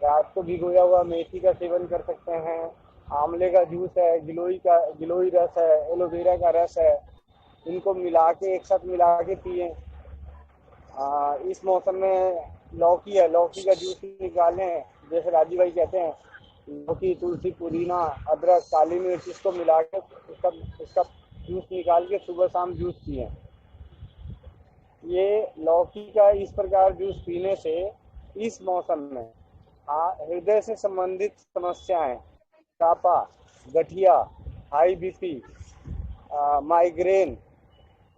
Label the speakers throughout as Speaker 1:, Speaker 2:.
Speaker 1: रात को भिगोया हुआ मेथी का सेवन कर सकते हैं। आंवले का जूस है, गिलोई रस है, एलोवेरा का रस है, इनको मिला के एक साथ मिला के पिए। इस मौसम में लौकी है, लौकी का जूस निकालें, जैसे राजीव भाई कहते हैं, लौकी, तुलसी, पुदीना, अदरक, काली मिर्च, इसको मिला के इसका इसका जूस निकाल के सुबह शाम जूस पिए। ये लौकी का इस प्रकार जूस पीने से इस मौसम में हृदय से संबंधित समस्याएं, मोटापा, गठिया, हाई बीपी, माइग्रेन,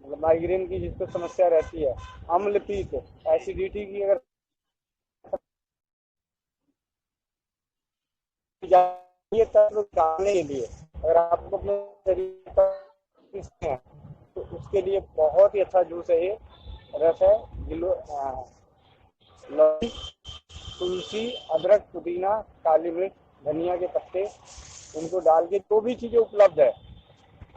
Speaker 1: मतलब माइग्रेन की जिसको समस्या रहती है, अम्लपीत, एसिडिटी की अगर ये तत्व डालने के लिए अगर आपको अपने शरीर पर हैं तो उसके लिए बहुत ही अच्छा जूस है ये। रस है, लौकी, तुलसी, अदरक, पुदीना, काली मिर्च, धनिया के पत्ते, इनको डाल के तो भी चीज़ें उपलब्ध है।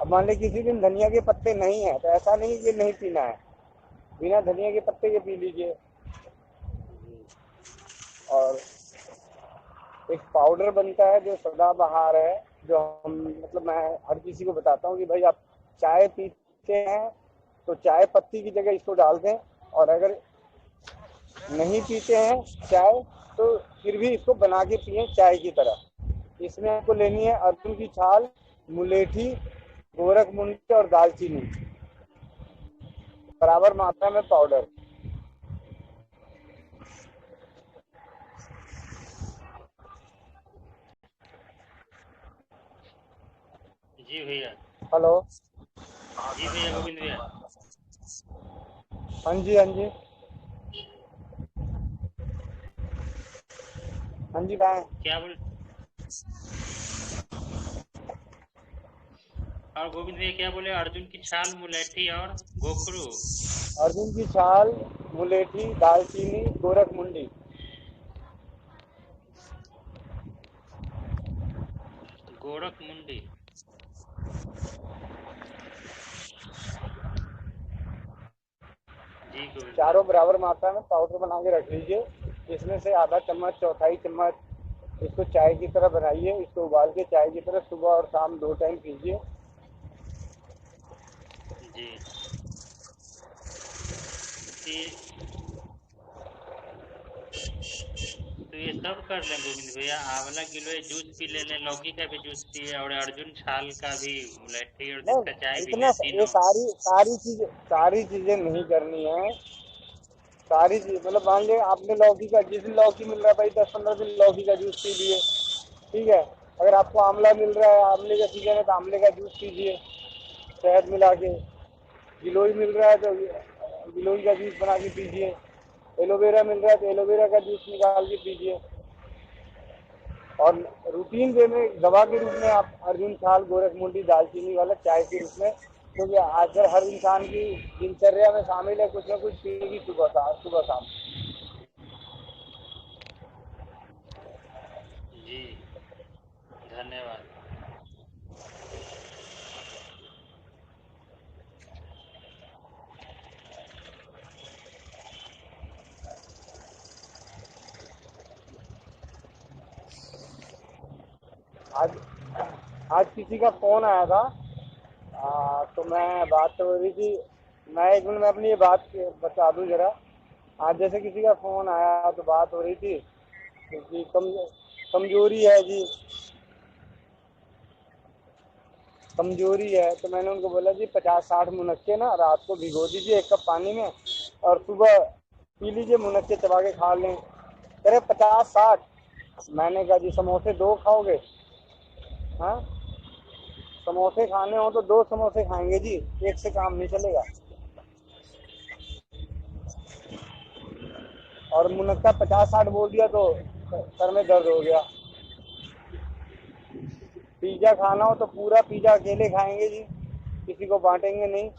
Speaker 1: अब मान लीजिए किसी दिन धनिया के पत्ते नहीं है तो ऐसा नहीं कि नहीं पीना है, बिना धनिया के पत्ते के पी लीजिए। और एक पाउडर बनता है जो सदाबहार है, जो हम मतलब मैं हर किसी को बताता हूँ कि भाई आप चाय पीते हैं तो चाय पत्ती की जगह इसको डाल दें, और अगर नहीं पीते हैं चाय तो फिर भी इसको बना के पिए चाय की तरह। इसमें आपको लेनी है अर्जुन की छाल, मुलेठी, गोरखमुंडी और दालचीनी, बराबर मात्रा में पाउडर।
Speaker 2: जी भैया।
Speaker 1: हेलो।
Speaker 2: जी भैया गोविंद भैया।
Speaker 1: हाँ जी, हाँ जी, हाँ जी भाई।
Speaker 2: क्या बोल और गोविंद भैया क्या बोले? अर्जुन की छाल, मुलेठी और गोखरू।
Speaker 1: अर्जुन की छाल, मुलेठी, दालचीनी, गोरखमुंडी।
Speaker 2: गोरख मुंडी। जी गोविंद भैया।
Speaker 1: चारों बराबर मात्रा में पाउडर बना के रख लीजिए। इसमें से आधा चम्मच, चौथाई चम्मच इसको चाय की तरह बनाइए, इसको उबाल के चाय की तरह सुबह और शाम 2 टाइम पीजिए।
Speaker 2: जी। ये तो ये सब कर लें गोविंद भैया, आंवला गिलोय जूस पी लें, लौकी का भी जूस पिए और अर्जुन छाल का भी, मुलेठी और जिसका चाय
Speaker 1: नहीं,
Speaker 2: भी लें,
Speaker 1: इतना ये
Speaker 2: तीनों।
Speaker 1: सारी चीजें नहीं करनी है। सारी चीज मतलब मान लिया आपने लौकी का, जिस दिन लौकी मिल रहा है भाई 10-15 दिन लौकी का जूस पी लिए, ठीक है। अगर आपको आंवला मिल रहा है, आंवले का सीजन है तो आंवले का जूस पीजिए शहद मिला के। गिलोई मिल रहा है तो गिलोई का जूस बना के पीजिए। एलोवेरा मिल रहा है तो एलोवेरा का जूस निकाल के पीजिए। और रूटीन वे में दवा के रूप में आप अर्जुन छाल, गोरखमुंडी, दालचीनी वाला चाय के रूप में, क्योंकि आजकल हर इंसान की दिनचर्या में शामिल है कुछ ना कुछ पीने की सुबह शाम।
Speaker 2: जी धन्यवाद।
Speaker 1: आज आज किसी का फोन आया था, तो मैं बात हो रही थी। मैं एक मिनट में अपनी ये बात बता दूं जरा। आज जैसे किसी का फोन आया तो बात हो रही थी क्योंकि कमजोरी है जी, कमजोरी है, तो मैंने उनको बोला जी 50-60 मुनक्के ना रात को भिगो दीजिए 1 कप पानी में, और सुबह पी लीजिए, मुनक्के चबा के खा लें। कह रहे 50-60। मैंने कहा जी समोसे 2 खाओगे? हाँ, समोसे खाने हो तो 2 समोसे खाएंगे जी, एक से काम नहीं चलेगा। और मुनक्का 50-60 बोल दिया तो सर में दर्द हो गया। पिज्जा खाना हो तो पूरा पिज्जा अकेले खाएंगे जी, किसी को बांटेंगे नहीं।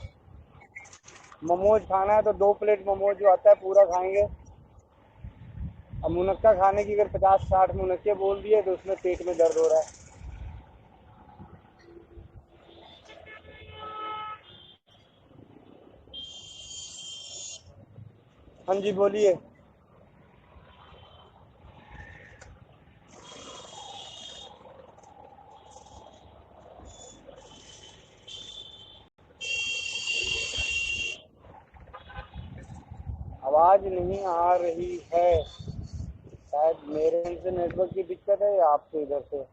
Speaker 1: मोमोज खाना है तो 2 प्लेट मोमोज जो आता है पूरा खाएंगे। अब मुनक्का खाने की अगर 50-60 मुनक्के बोल दिए तो उसमें पेट में दर्द हो रहा है। हाँ जी बोलिए। आवाज नहीं आ रही है। शायद मेरे end से नेटवर्क की दिक्कत है या आपके इधर से।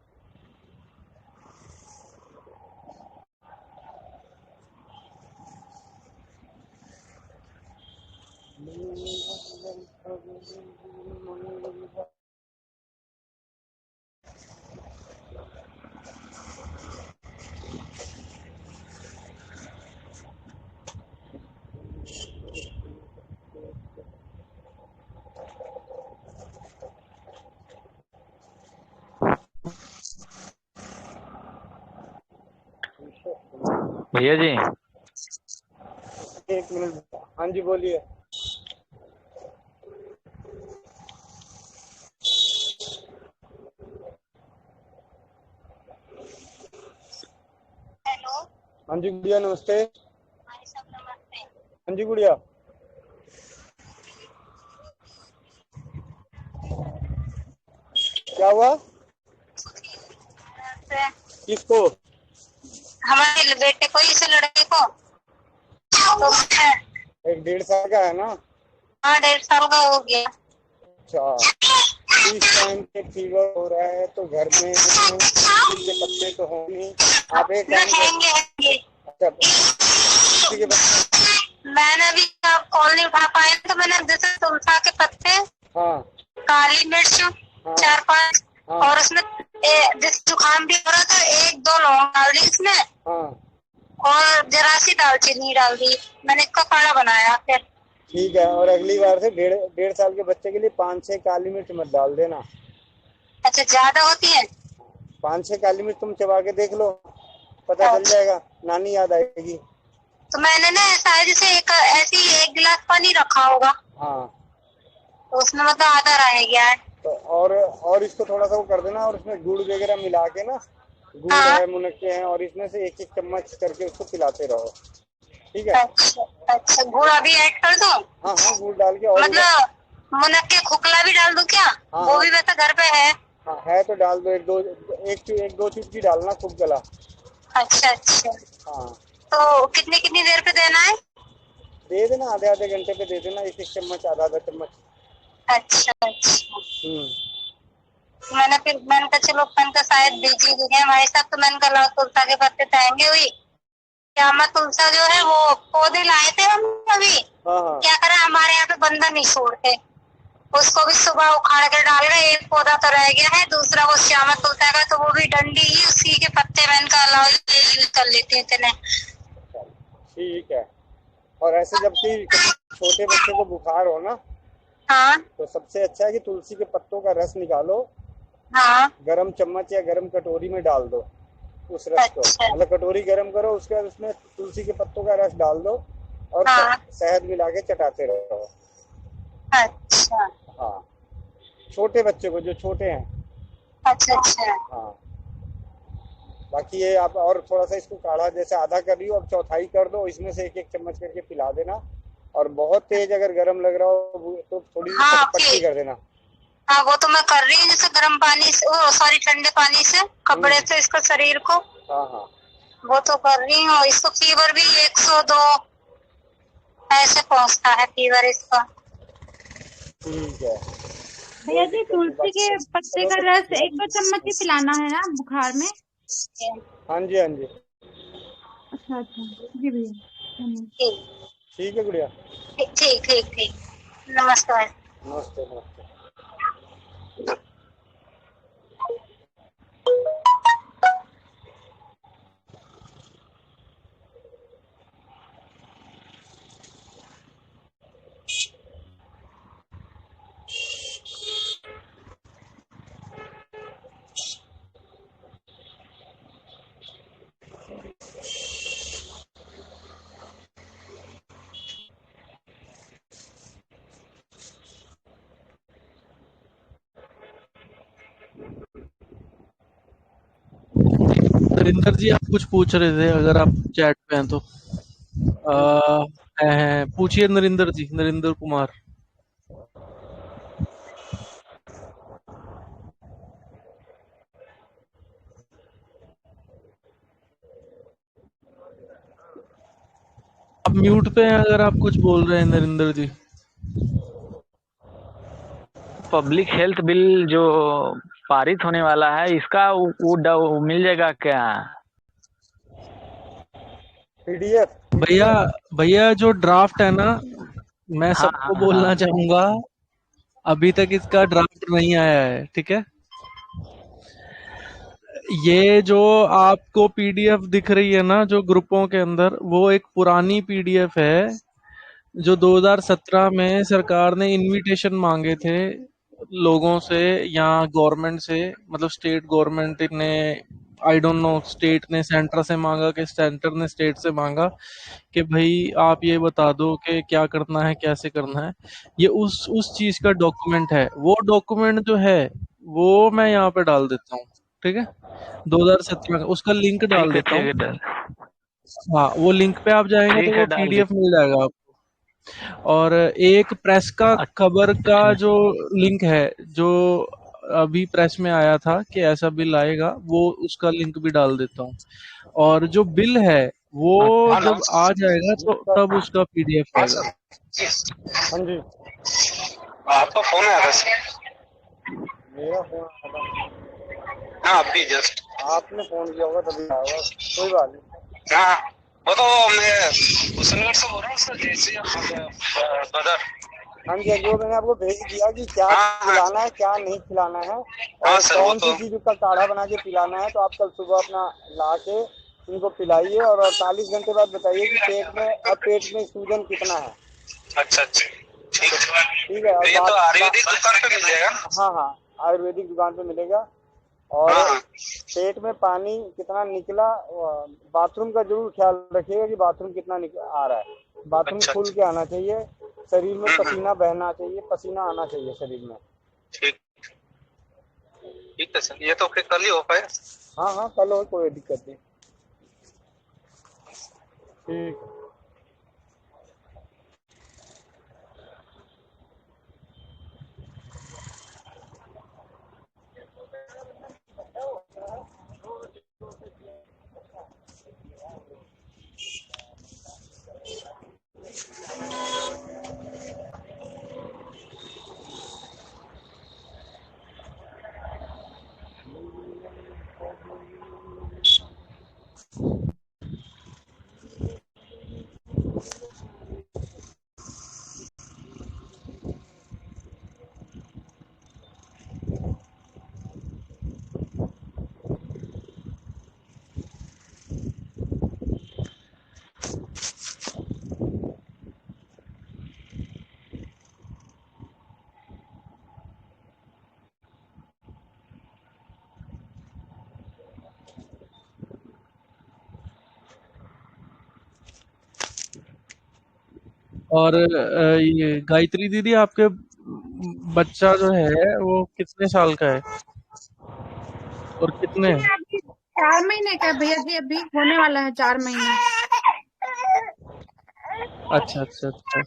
Speaker 3: भैया जी,
Speaker 1: एक मिनट। हाँ जी बोलिए।
Speaker 4: हेलो।
Speaker 1: हाँ जी गुड़िया नमस्ते।
Speaker 4: भाई साहब नमस्ते।
Speaker 1: हाँ जी गुड़िया। क्या हुआ?
Speaker 4: नमस्ते।
Speaker 1: किसको?
Speaker 4: हमारे बेटे को, इस लड़के को तो मैं,
Speaker 1: 1-1.5 साल का है ना?
Speaker 4: हाँ 1.5 साल का हो गया।
Speaker 1: अच्छा, इस टाइम पे फीवर हो रहा है तो घर में तुलसी के पत्ते तो होंगे। आप एक
Speaker 4: ना
Speaker 1: काम कर।
Speaker 4: हैंगे हैंगे।
Speaker 1: अच्छा, तुलसी के पत्ते।
Speaker 4: मैंने भी आप कॉल नहीं उठा पाए तो मैंने जैसे तुलसा के पत्ते,
Speaker 1: हाँ
Speaker 4: काली मिर्च
Speaker 1: हाँ
Speaker 4: 4-5
Speaker 1: हाँ
Speaker 4: और उसमें जैसे जुकाम भी हो रहा था 1-2 लौंग डाल दी इसमें
Speaker 1: हाँ।
Speaker 4: और जरा सी दालचीनी डाल दी। मैंने इसका काढ़ा बनाया फिर।
Speaker 1: ठीक है, और अगली बार से 1.5 साल के बच्चे के लिए 5-6 काली मिर्च मत डाल देना।
Speaker 4: अच्छा ज्यादा होती है?
Speaker 1: 5-6 काली मिर्च तुम चबा के देख लो, पता चल जाएगा, नानी याद आएगी।
Speaker 4: तो मैंने ना शायद से एक ऐसी 1 गिलास पानी रखा होगा
Speaker 1: हाँ
Speaker 4: तो उसमें मतलब आधा रह गया है।
Speaker 1: तो और इसको थोड़ा सा वो कर देना, और इसमें गुड़ वगैरह मिला के ना, गुड़
Speaker 4: हाँ
Speaker 1: है, मुनक्के हैं, और इसमें से 1-1 चम्मच करके उसको पिलाते रहो। ठीक है?
Speaker 4: अच्छा अच्छा, गुड़ अभी ऐड कर दो?
Speaker 1: हाँ हाँ, गुड़ डाल के। और
Speaker 4: मतलब मुनक्के खोखला भी डाल दूं क्या?
Speaker 1: हाँ
Speaker 4: वो
Speaker 1: हाँ
Speaker 4: भी वैसे घर पे है।
Speaker 1: हाँ, है तो डाल दो। 1-2 चुटकी डालना, खूब गला।
Speaker 4: अच्छा अच्छा।
Speaker 1: हाँ,
Speaker 4: तो कितनी कितनी देर पे देना है?
Speaker 1: दे देना, आधे आधे घंटे पे दे देना, 1-1 चम्मच, आधा आधा चम्मच।
Speaker 4: अच्छा अच्छा।
Speaker 1: हम्म।
Speaker 4: मैंने कहा चलो मैंने कहा शायद बिजी हो गए हमारे साथ, तो मैंने कहा तुलसा के पत्ते तहेंगे हुई। क्या मैं तुलसा जो है वो पौधे लाए थे हम अभी।
Speaker 1: हाँ हाँ
Speaker 4: क्या करा, हमारे यहाँ पे बंदर नहीं छोड़ते। उसको भी सुबह उखाड़ कर डाल रहे, एक पौधा तो रह गया है, दूसरा वो श्यामा तुलसा का, तो वो भी डंडी ही उसी के पत्ते मैंने कहा लाओ यूज कर लेते हैं इतने।
Speaker 1: ठीक है। और ऐसे जबकि छोटे बच्चे को बुखार हो ना,
Speaker 4: हाँ
Speaker 1: तो सबसे अच्छा है कि तुलसी के पत्तों का रस निकालो,
Speaker 4: हाँ।
Speaker 1: गरम चम्मच या गरम कटोरी में डाल दो उस रस को।
Speaker 4: अच्छा
Speaker 1: मतलब कटोरी गरम करो, उसके बाद उसमें तुलसी के पत्तों का रस डाल दो, और
Speaker 4: हाँ।
Speaker 1: शहद मिला के चटाते रहो।
Speaker 4: अच्छा
Speaker 1: हाँ, छोटे बच्चे को, जो छोटे हैं।
Speaker 4: अच्छा अच्छा।
Speaker 1: हाँ, बाकी ये आप और थोड़ा सा इसको काढ़ा जैसे आधा कर रही हो, अब चौथाई कर दो, इसमें से 1-1 चम्मच करके पिला देना। और बहुत तेज अगर गर्म लग रहा हो तो थोड़ी सी
Speaker 4: हाँ
Speaker 1: पट्टी कर देना।
Speaker 4: हाँ, वो तो मैं कर रही हूँ जैसे गर्म पानी से, वो सॉरी ठंडे पानी से कपड़े से इसको शरीर को,
Speaker 1: हाँ हाँ
Speaker 4: वो तो कर रही हूँ। इसको फीवर भी 102 ऐसे पहुंचता है फीवर इसका।
Speaker 1: ठीक है,
Speaker 5: भैया
Speaker 1: कोई
Speaker 5: जी,
Speaker 1: दिक्कत नहीं।
Speaker 5: तुलसी के
Speaker 1: बाकी
Speaker 5: पत्ते
Speaker 1: चलो
Speaker 5: का
Speaker 1: तो।
Speaker 5: रस 1-2 चम्मच ही पिलाना है ना बुखार में?
Speaker 1: हाँ जी हाँ जी।
Speaker 5: अच्छा अच्छा जी भैया, धन्यवाद।
Speaker 4: ठीक
Speaker 1: ठीक है गुड़िया।
Speaker 4: ठीक ठीक ठीक। नमस्कार।
Speaker 1: नमस्ते नमस्ते।
Speaker 3: नरिंदर जी, आप कुछ पूछ रहे थे, अगर आप चैट पे हैं तो पूछिए। नरिंदर जी, नरिंदर कुमार। आप म्यूट पे हैं, अगर आप कुछ बोल रहे हैं नरिंदर जी।
Speaker 6: पब्लिक हेल्थ बिल जो पारित होने वाला है, इसका वो मिल जाएगा क्या?
Speaker 1: पीडीएफ
Speaker 3: भैया भैया जो ड्राफ्ट है ना, मैं
Speaker 6: हाँ
Speaker 3: सबको
Speaker 6: हाँ
Speaker 3: बोलना
Speaker 6: हाँ।
Speaker 3: चाहूंगा, अभी तक इसका ड्राफ्ट नहीं आया है, ठीक है। ये जो आपको पीडीएफ दिख रही है ना जो ग्रुपों के अंदर, वो एक पुरानी पीडीएफ है जो 2017 में सरकार ने इनविटेशन मांगे थे लोगों से या गवर्नमेंट से, मतलब स्टेट गवर्नमेंट ने, आई डोंट नो, स्टेट ने सेंटर से मांगा कि सेंटर ने स्टेट से मांगा कि भाई आप ये बता दो कि क्या करना है, कैसे करना है। ये उस चीज का डॉक्यूमेंट है। वो डॉक्यूमेंट जो है वो मैं यहाँ पे डाल देता हूँ, ठीक है। 2017 का उसका लिंक डाल
Speaker 6: ठीक है
Speaker 3: देता हूँ।
Speaker 6: ठीक है,
Speaker 3: हाँ, वो लिंक पे आप जाएंगे तो
Speaker 6: ठीक
Speaker 3: वो
Speaker 6: है, डाल
Speaker 3: पीडीएफ मिल जाएगा आपको। और एक प्रेस का खबर का
Speaker 6: अच्छा।
Speaker 3: जो लिंक है, जो अभी प्रेस में आया था कि ऐसा बिल आएगा, वो उसका लिंक भी डाल देता हूँ। और जो बिल है वो जब आ जाएगा तो तब उसका पीडीएफ आएगा।
Speaker 1: हाँ जी,
Speaker 7: आपका फोन आया था?
Speaker 1: मेरा फोन आया था।
Speaker 7: हाँ, अभी जस्ट
Speaker 1: आपने फोन किया होगा तभी आया होगा, कोई बात नहीं।
Speaker 7: हाँ, वो तो मैं हुसनगढ़ से बोल रहा हूँ सर, जैसे ब्रदर।
Speaker 1: हाँ जी, वो मैंने आपको भेज दिया कि क्या
Speaker 7: हाँ,
Speaker 1: खिलाना है, क्या नहीं खिलाना है,
Speaker 7: हाँ
Speaker 1: और
Speaker 7: सर, वो
Speaker 1: कौन सी
Speaker 7: तो
Speaker 1: चीज का काढ़ा बना के पिलाना है। तो आप कल सुबह अपना ला के इनको पिलाइए और 48 घंटे बाद बताइए कि पेट में सूजन कितना है।
Speaker 7: अच्छा, ठीक
Speaker 1: ठीक है।
Speaker 7: है।
Speaker 1: और
Speaker 7: ये तो आयुर्वेदिक दुकान पे मिल जाएगा?
Speaker 1: हाँ हाँ, आयुर्वेदिक दुकान पे मिलेगा। और
Speaker 7: हाँ,
Speaker 1: पेट में पानी कितना निकला, बाथरूम का जरूर ख्याल रखिएगा कि बाथरूम कितना आ रहा है। बाथरूम
Speaker 7: अच्छा,
Speaker 1: खुल के आना चाहिए, शरीर में पसीना बहना चाहिए, पसीना आना चाहिए शरीर में।
Speaker 7: ठीक है सर, ये तो फिर कल ही हो पाए।
Speaker 1: हाँ हाँ, कल हो, कोई दिक्कत नहीं। ठीक।
Speaker 3: और ये गायत्री दीदी, आपके बच्चा जो है वो कितने साल का है और कितने?
Speaker 5: अभी 4 महीने का है भैया जी, अभी होने वाला है 4 महीने।
Speaker 3: अच्छा अच्छा अच्छा,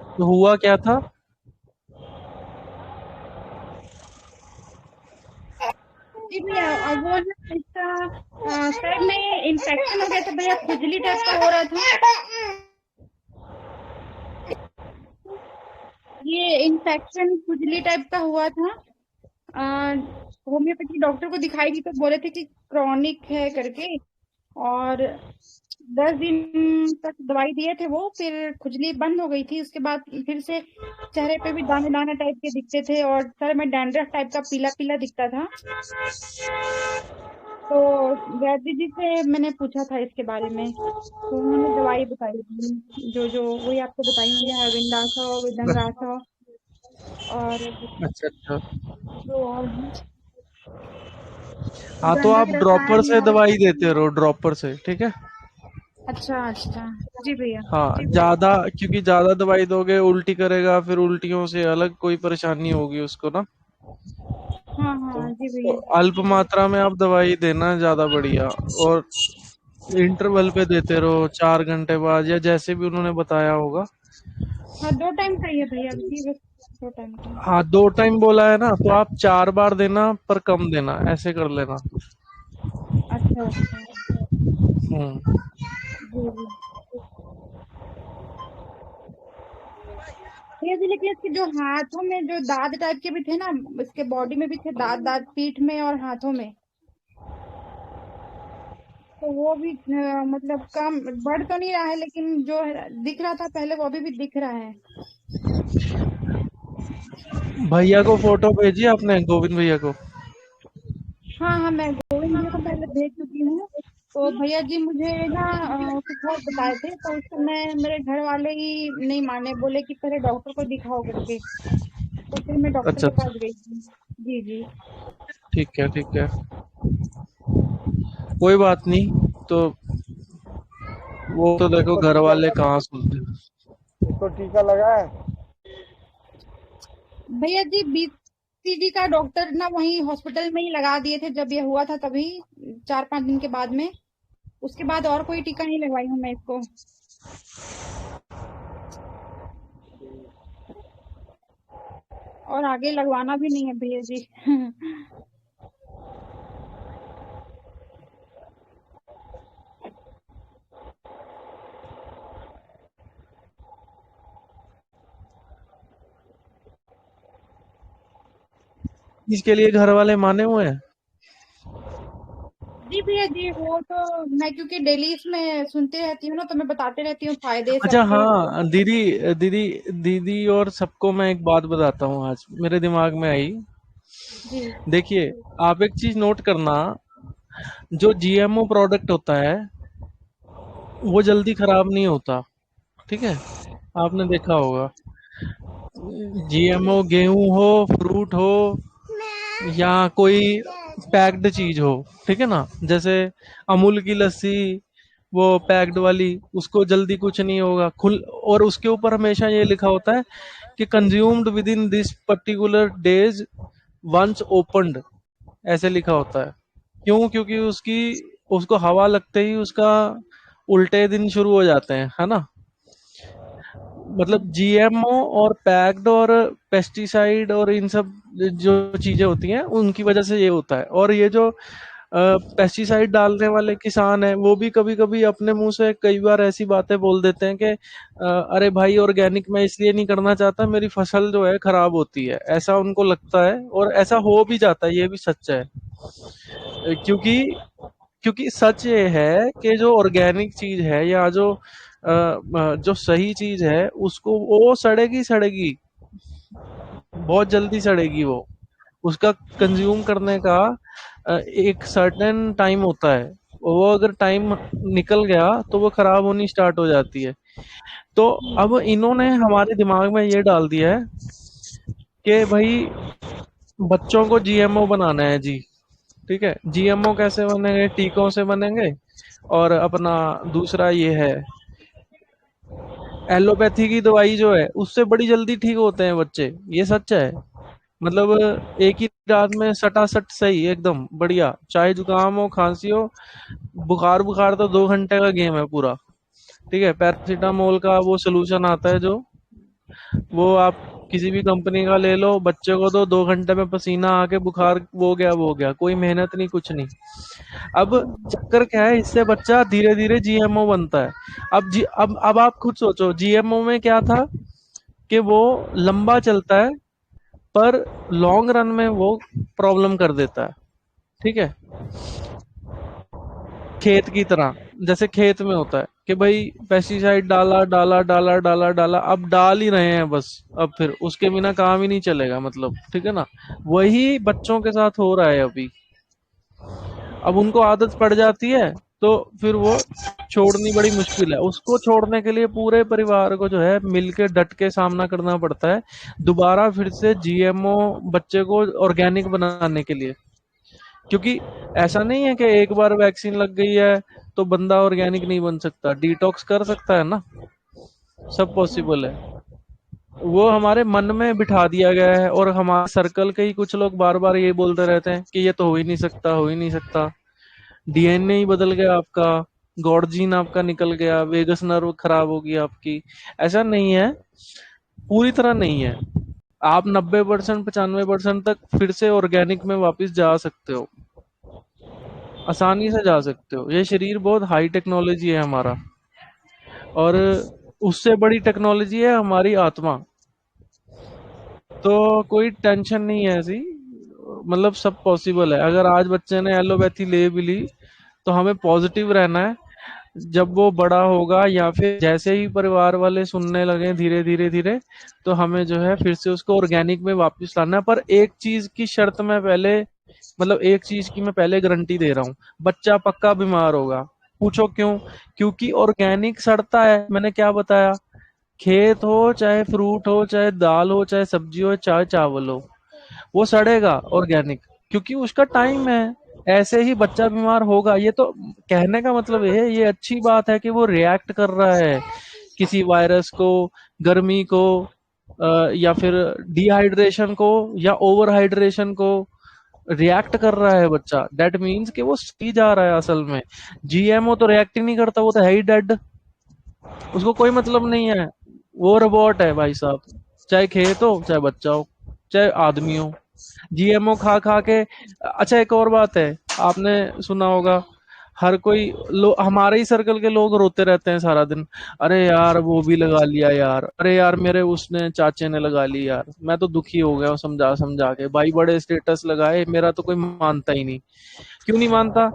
Speaker 3: तो हुआ क्या था?
Speaker 5: जी भैया, वो ना इसका सर में इन्फेक्शन हो गया था भैया, खुजली टाइप का हो रहा था। ये इन्फेक्शन खुजली टाइप का हुआ था। होम्योपैथी डॉक्टर को दिखाई दी तो बोले थे कि क्रॉनिक है करके, और 10 दिन तक दवाई दिए थे वो, फिर खुजली बंद हो गई थी। उसके बाद फिर से चेहरे पे भी दाने दाने टाइप के दिखते थे और सर में डैंड्रफ टाइप का पीला पीला दिखता था। तो वैद्य जी से मैंने पूछा था इसके बारे में, तो उन्होंने दवाई बताई थी, जो वही आपको बताई होंगे, हरविंदासा विदंगासा और
Speaker 3: अच्छा अच्छा,
Speaker 5: जो और भी
Speaker 3: हाँ तो आप
Speaker 5: गंधक
Speaker 3: ड्रॉपर
Speaker 5: रसायन
Speaker 3: से
Speaker 5: और।
Speaker 3: दवाई देते रहो, ड्रॉपर से, ठीक है।
Speaker 5: अच्छा अच्छा, जी भैया।
Speaker 3: हाँ, ज्यादा, क्योंकि ज्यादा दवाई दोगे उल्टी करेगा, फिर उल्टियों से अलग कोई परेशानी होगी उसको ना।
Speaker 5: हाँ
Speaker 3: तो,
Speaker 5: हाँ जी
Speaker 3: तो
Speaker 5: भैया।
Speaker 3: अल्प मात्रा में आप दवाई देना ज्यादा बढ़िया, और इंटरवल पे देते रहो, 4 घंटे बाद या जैसे भी उन्होंने बताया होगा।
Speaker 5: हाँ 2 टाइम चाहिए भैया जी, बस 2 टाइम का।
Speaker 3: हाँ, 2 टाइम बोला है ना, तो आप 4 बार देना पर कम देना, ऐसे कर लेना।
Speaker 5: अच्छा अच्छा, जी जी। भैया जी लेकिन इसके जो हाथों में जो दाद टाइप के भी थे ना, इसके बॉडी में भी थे दाद दाद, पीठ में और हाथों में, तो वो भी मतलब कम बढ़ तो नहीं रहा है, लेकिन जो दिख रहा था पहले वो अभी भी दिख रहा है।
Speaker 3: भैया को फोटो भेजी आपने, गोविंद भैया को?
Speaker 5: हाँ हाँ, मैं गोविंद भैया को पहले भेज चुकी हूँ। तो भैया जी मुझे ना कुछ और बताए थे, तो उस समय मेरे घर वाले ही नहीं माने, बोले कि पहले डॉक्टर को दिखाओ करके, तो फिर मैं डॉक्टर
Speaker 3: अच्छा
Speaker 5: के
Speaker 3: अच्छा,
Speaker 5: पास गई थी। जी जी।
Speaker 3: ठीक है ठीक है, कोई बात नहीं। तो वो तो देखो
Speaker 1: इसको
Speaker 3: घर
Speaker 1: टीका
Speaker 3: वाले
Speaker 1: लगा
Speaker 3: कहाँ सुनते हैं।
Speaker 1: इसको टीका लगा है?
Speaker 5: भैया जी बीसीजी का डॉक्टर ना वहीं हॉस्पिटल में ही लगा दिए थे जब ये हुआ था, तभी 4-5 दिन के बाद में। उसके बाद और कोई टीका नहीं लगवाई हूँ मैं इसको। और आगे लगवाना भी नहीं है भैया जी।
Speaker 3: इसके लिए घर वाले माने हुए हैं।
Speaker 5: जी भैया जी, वो तो मैं क्योंकि डेली इसमें सुनते रहती हूँ ना, तो मैं बताते रहती हूँ फायदे
Speaker 3: अच्छा
Speaker 5: सबके।
Speaker 3: हाँ, दीदी दीदी दीदी और सबको मैं एक बात बताता हूँ, आज मेरे दिमाग में आई।
Speaker 5: जी
Speaker 3: देखिए, आप एक चीज नोट करना, जो जीएमओ प्रोडक्ट होता है वो जल्दी खराब नहीं होता, ठीक है? आपने देखा होगा, जीएमओ गेहूं हो, फ्रूट हो, या कोई पैक्ड चीज हो, ठीक है ना? जैसे अमूल की लस्सी, वो पैक्ड वाली, उसको जल्दी कुछ नहीं होगा खुल, और उसके ऊपर हमेशा ये लिखा होता है कि consumed within this particular days once opened, ऐसे लिखा होता है। क्यों? क्योंकि उसकी उसको हवा लगते ही उसका उल्टे दिन शुरू हो जाते हैं, है ना? मतलब जीएमओ और पैक्ड और पेस्टिसाइड और इन सब जो चीजें होती हैं उनकी वजह से ये होता है। और ये जो पेस्टिसाइड डालने वाले किसान हैं वो भी कभी कभी अपने मुंह से कई बार ऐसी बातें बोल देते हैं कि अरे भाई, ऑर्गेनिक मैं इसलिए नहीं करना चाहता, मेरी फसल जो है खराब होती है, ऐसा उनको लगता है। और ऐसा हो भी जाता है, ये भी सच है। क्योंकि क्योंकि सच ये है कि जो ऑर्गेनिक चीज है या जो सही चीज है उसको वो सड़ेगी सड़ेगी, बहुत जल्दी सड़ेगी वो। उसका कंज्यूम करने का एक सर्टेन टाइम होता है, वो अगर टाइम निकल गया तो वो खराब होनी स्टार्ट हो जाती है। तो अब इन्होंने हमारे दिमाग में ये डाल दिया है कि भाई बच्चों को जीएमओ बनाना है जी, ठीक है? जीएमओ कैसे बनेंगे? टीकों से बनेंगे। और अपना दूसरा ये है, एलोपैथी की दवाई जो है उससे बड़ी जल्दी ठीक होते हैं बच्चे, ये सच है। मतलब एक ही रात में सटासट सही, एकदम बढ़िया, चाहे जुकाम हो खांसी हो, बुखार बुखार तो 2 घंटे का गेम है पूरा, ठीक है? पैरासीटामोल का वो सोल्यूशन आता है जो, वो आप किसी भी कंपनी का ले लो, बच्चे को तो 2 घंटे में पसीना आके बुखार वो हो गया, कोई मेहनत नहीं कुछ नहीं। अब चक्कर क्या है, इससे बच्चा धीरे धीरे जीएमओ बनता है। अब आप खुद सोचो, जीएमओ में क्या था कि वो लंबा चलता है पर लॉन्ग रन में वो प्रॉब्लम कर देता है, ठीक है? खेत की तरह, जैसे खेत में होता है कि भाई पेस्टिसाइड डाला डाला डाला डाला डाला, अब डाल ही रहे हैं बस, अब फिर उसके बिना काम ही नहीं चलेगा, मतलब, ठीक है ना? वही बच्चों के साथ हो रहा है अभी। अब उनको आदत पड़ जाती है तो फिर वो छोड़नी बड़ी मुश्किल है। उसको छोड़ने के लिए पूरे परिवार को जो है मिलके डट के सामना करना पड़ता है, दोबारा फिर से जीएमओ बच्चे को ऑर्गेनिक बनाने के लिए। क्योंकि ऐसा नहीं है कि एक बार वैक्सीन लग गई है तो बंदा ऑर्गेनिक नहीं बन सकता, डिटॉक्स कर सकता है ना, सब पॉसिबल है। वो हमारे मन में बिठा दिया गया है, और हमारे सर्कल के ही कुछ लोग बार बार ये बोलते रहते हैं कि ये तो हो ही नहीं सकता, हो ही नहीं सकता, डीएनए ही बदल गया आपका, गॉड जीन आपका निकल गया, वेगस नर्व खराब होगी आपकी। ऐसा नहीं है, पूरी तरह नहीं है। आप 90% 95% तक फिर से ऑर्गेनिक में वापस जा सकते हो, आसानी से जा सकते हो। ये शरीर बहुत हाई टेक्नोलॉजी है हमारा, और उससे बड़ी टेक्नोलॉजी है हमारी आत्मा। तो कोई टेंशन नहीं है ऐसी, मतलब सब पॉसिबल है। अगर आज बच्चे ने एलोपैथी ले भी ली तो हमें पॉजिटिव रहना है। जब वो बड़ा होगा या फिर जैसे ही परिवार वाले सुनने लगे धीरे धीरे धीरे, तो हमें जो है फिर से उसको ऑर्गेनिक में वापस लाना है। पर एक चीज की शर्त मैं पहले, मतलब एक चीज की मैं पहले गारंटी दे रहा हूँ, बच्चा पक्का बीमार होगा। पूछो क्यों? क्योंकि ऑर्गेनिक सड़ता है, मैंने क्या बताया, खेत हो चाहे फ्रूट हो चाहे दाल हो चाहे सब्जी हो चाहे चावल हो, वो सड़ेगा ऑर्गेनिक, क्योंकि उसका टाइम है। ऐसे ही बच्चा बीमार होगा। ये तो कहने का मतलब है, ये अच्छी बात है कि वो रिएक्ट कर रहा है किसी वायरस को, गर्मी को, या फिर डिहाइड्रेशन को या ओवर हाइड्रेशन को रिएक्ट कर रहा है बच्चा। दैट मीन्स कि वो सही जा रहा है असल में। जीएमओ तो रिएक्ट ही नहीं करता, वो तो है ही डेड, उसको कोई मतलब नहीं है। वो रोबोट है भाई साहब, चाहे खेत हो चाहे बच्चा हो चाहे आदमी हो, जीएमओ खा खा के। अच्छा एक और बात है, आपने सुना होगा, हर कोई हमारे ही सर्कल के लोग रोते रहते हैं सारा दिन, अरे यार वो भी लगा लिया यार, अरे यार मेरे उसने चाचे ने लगा ली यार। मैं तो दुखी हो गया हूँ समझा समझा के, भाई बड़े स्टेटस लगाए, मेरा तो कोई मानता ही नहीं। क्यों नहीं मानता?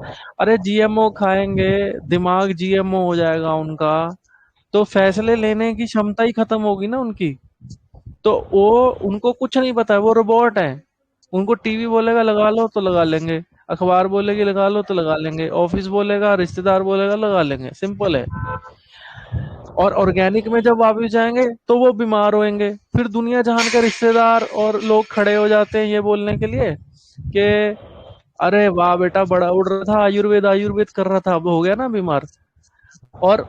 Speaker 3: अरे जीएमओ खाएंगे, दिमाग जीएमओ हो जाएगा उनका, तो फैसले लेने की क्षमता ही खत्म होगी ना उनकी। तो वो, उनको कुछ नहीं पता है, वो रोबोट है। उनको टीवी बोलेगा लगा लो तो लगा लेंगे, अखबार बोलेगी लगा लो तो लगा लेंगे, ऑफिस बोलेगा, रिश्तेदार बोलेगा लगा लेंगे, सिंपल है। और ऑर्गेनिक में जब वापिस जाएंगे तो वो बीमार होंगे, फिर दुनिया जहान के रिश्तेदार और लोग खड़े हो जाते हैं ये बोलने के लिए कि अरे वाह बेटा बड़ा उड़ रहा था, आयुर्वेद आयुर्वेद कर रहा था, अब हो गया ना बीमार। और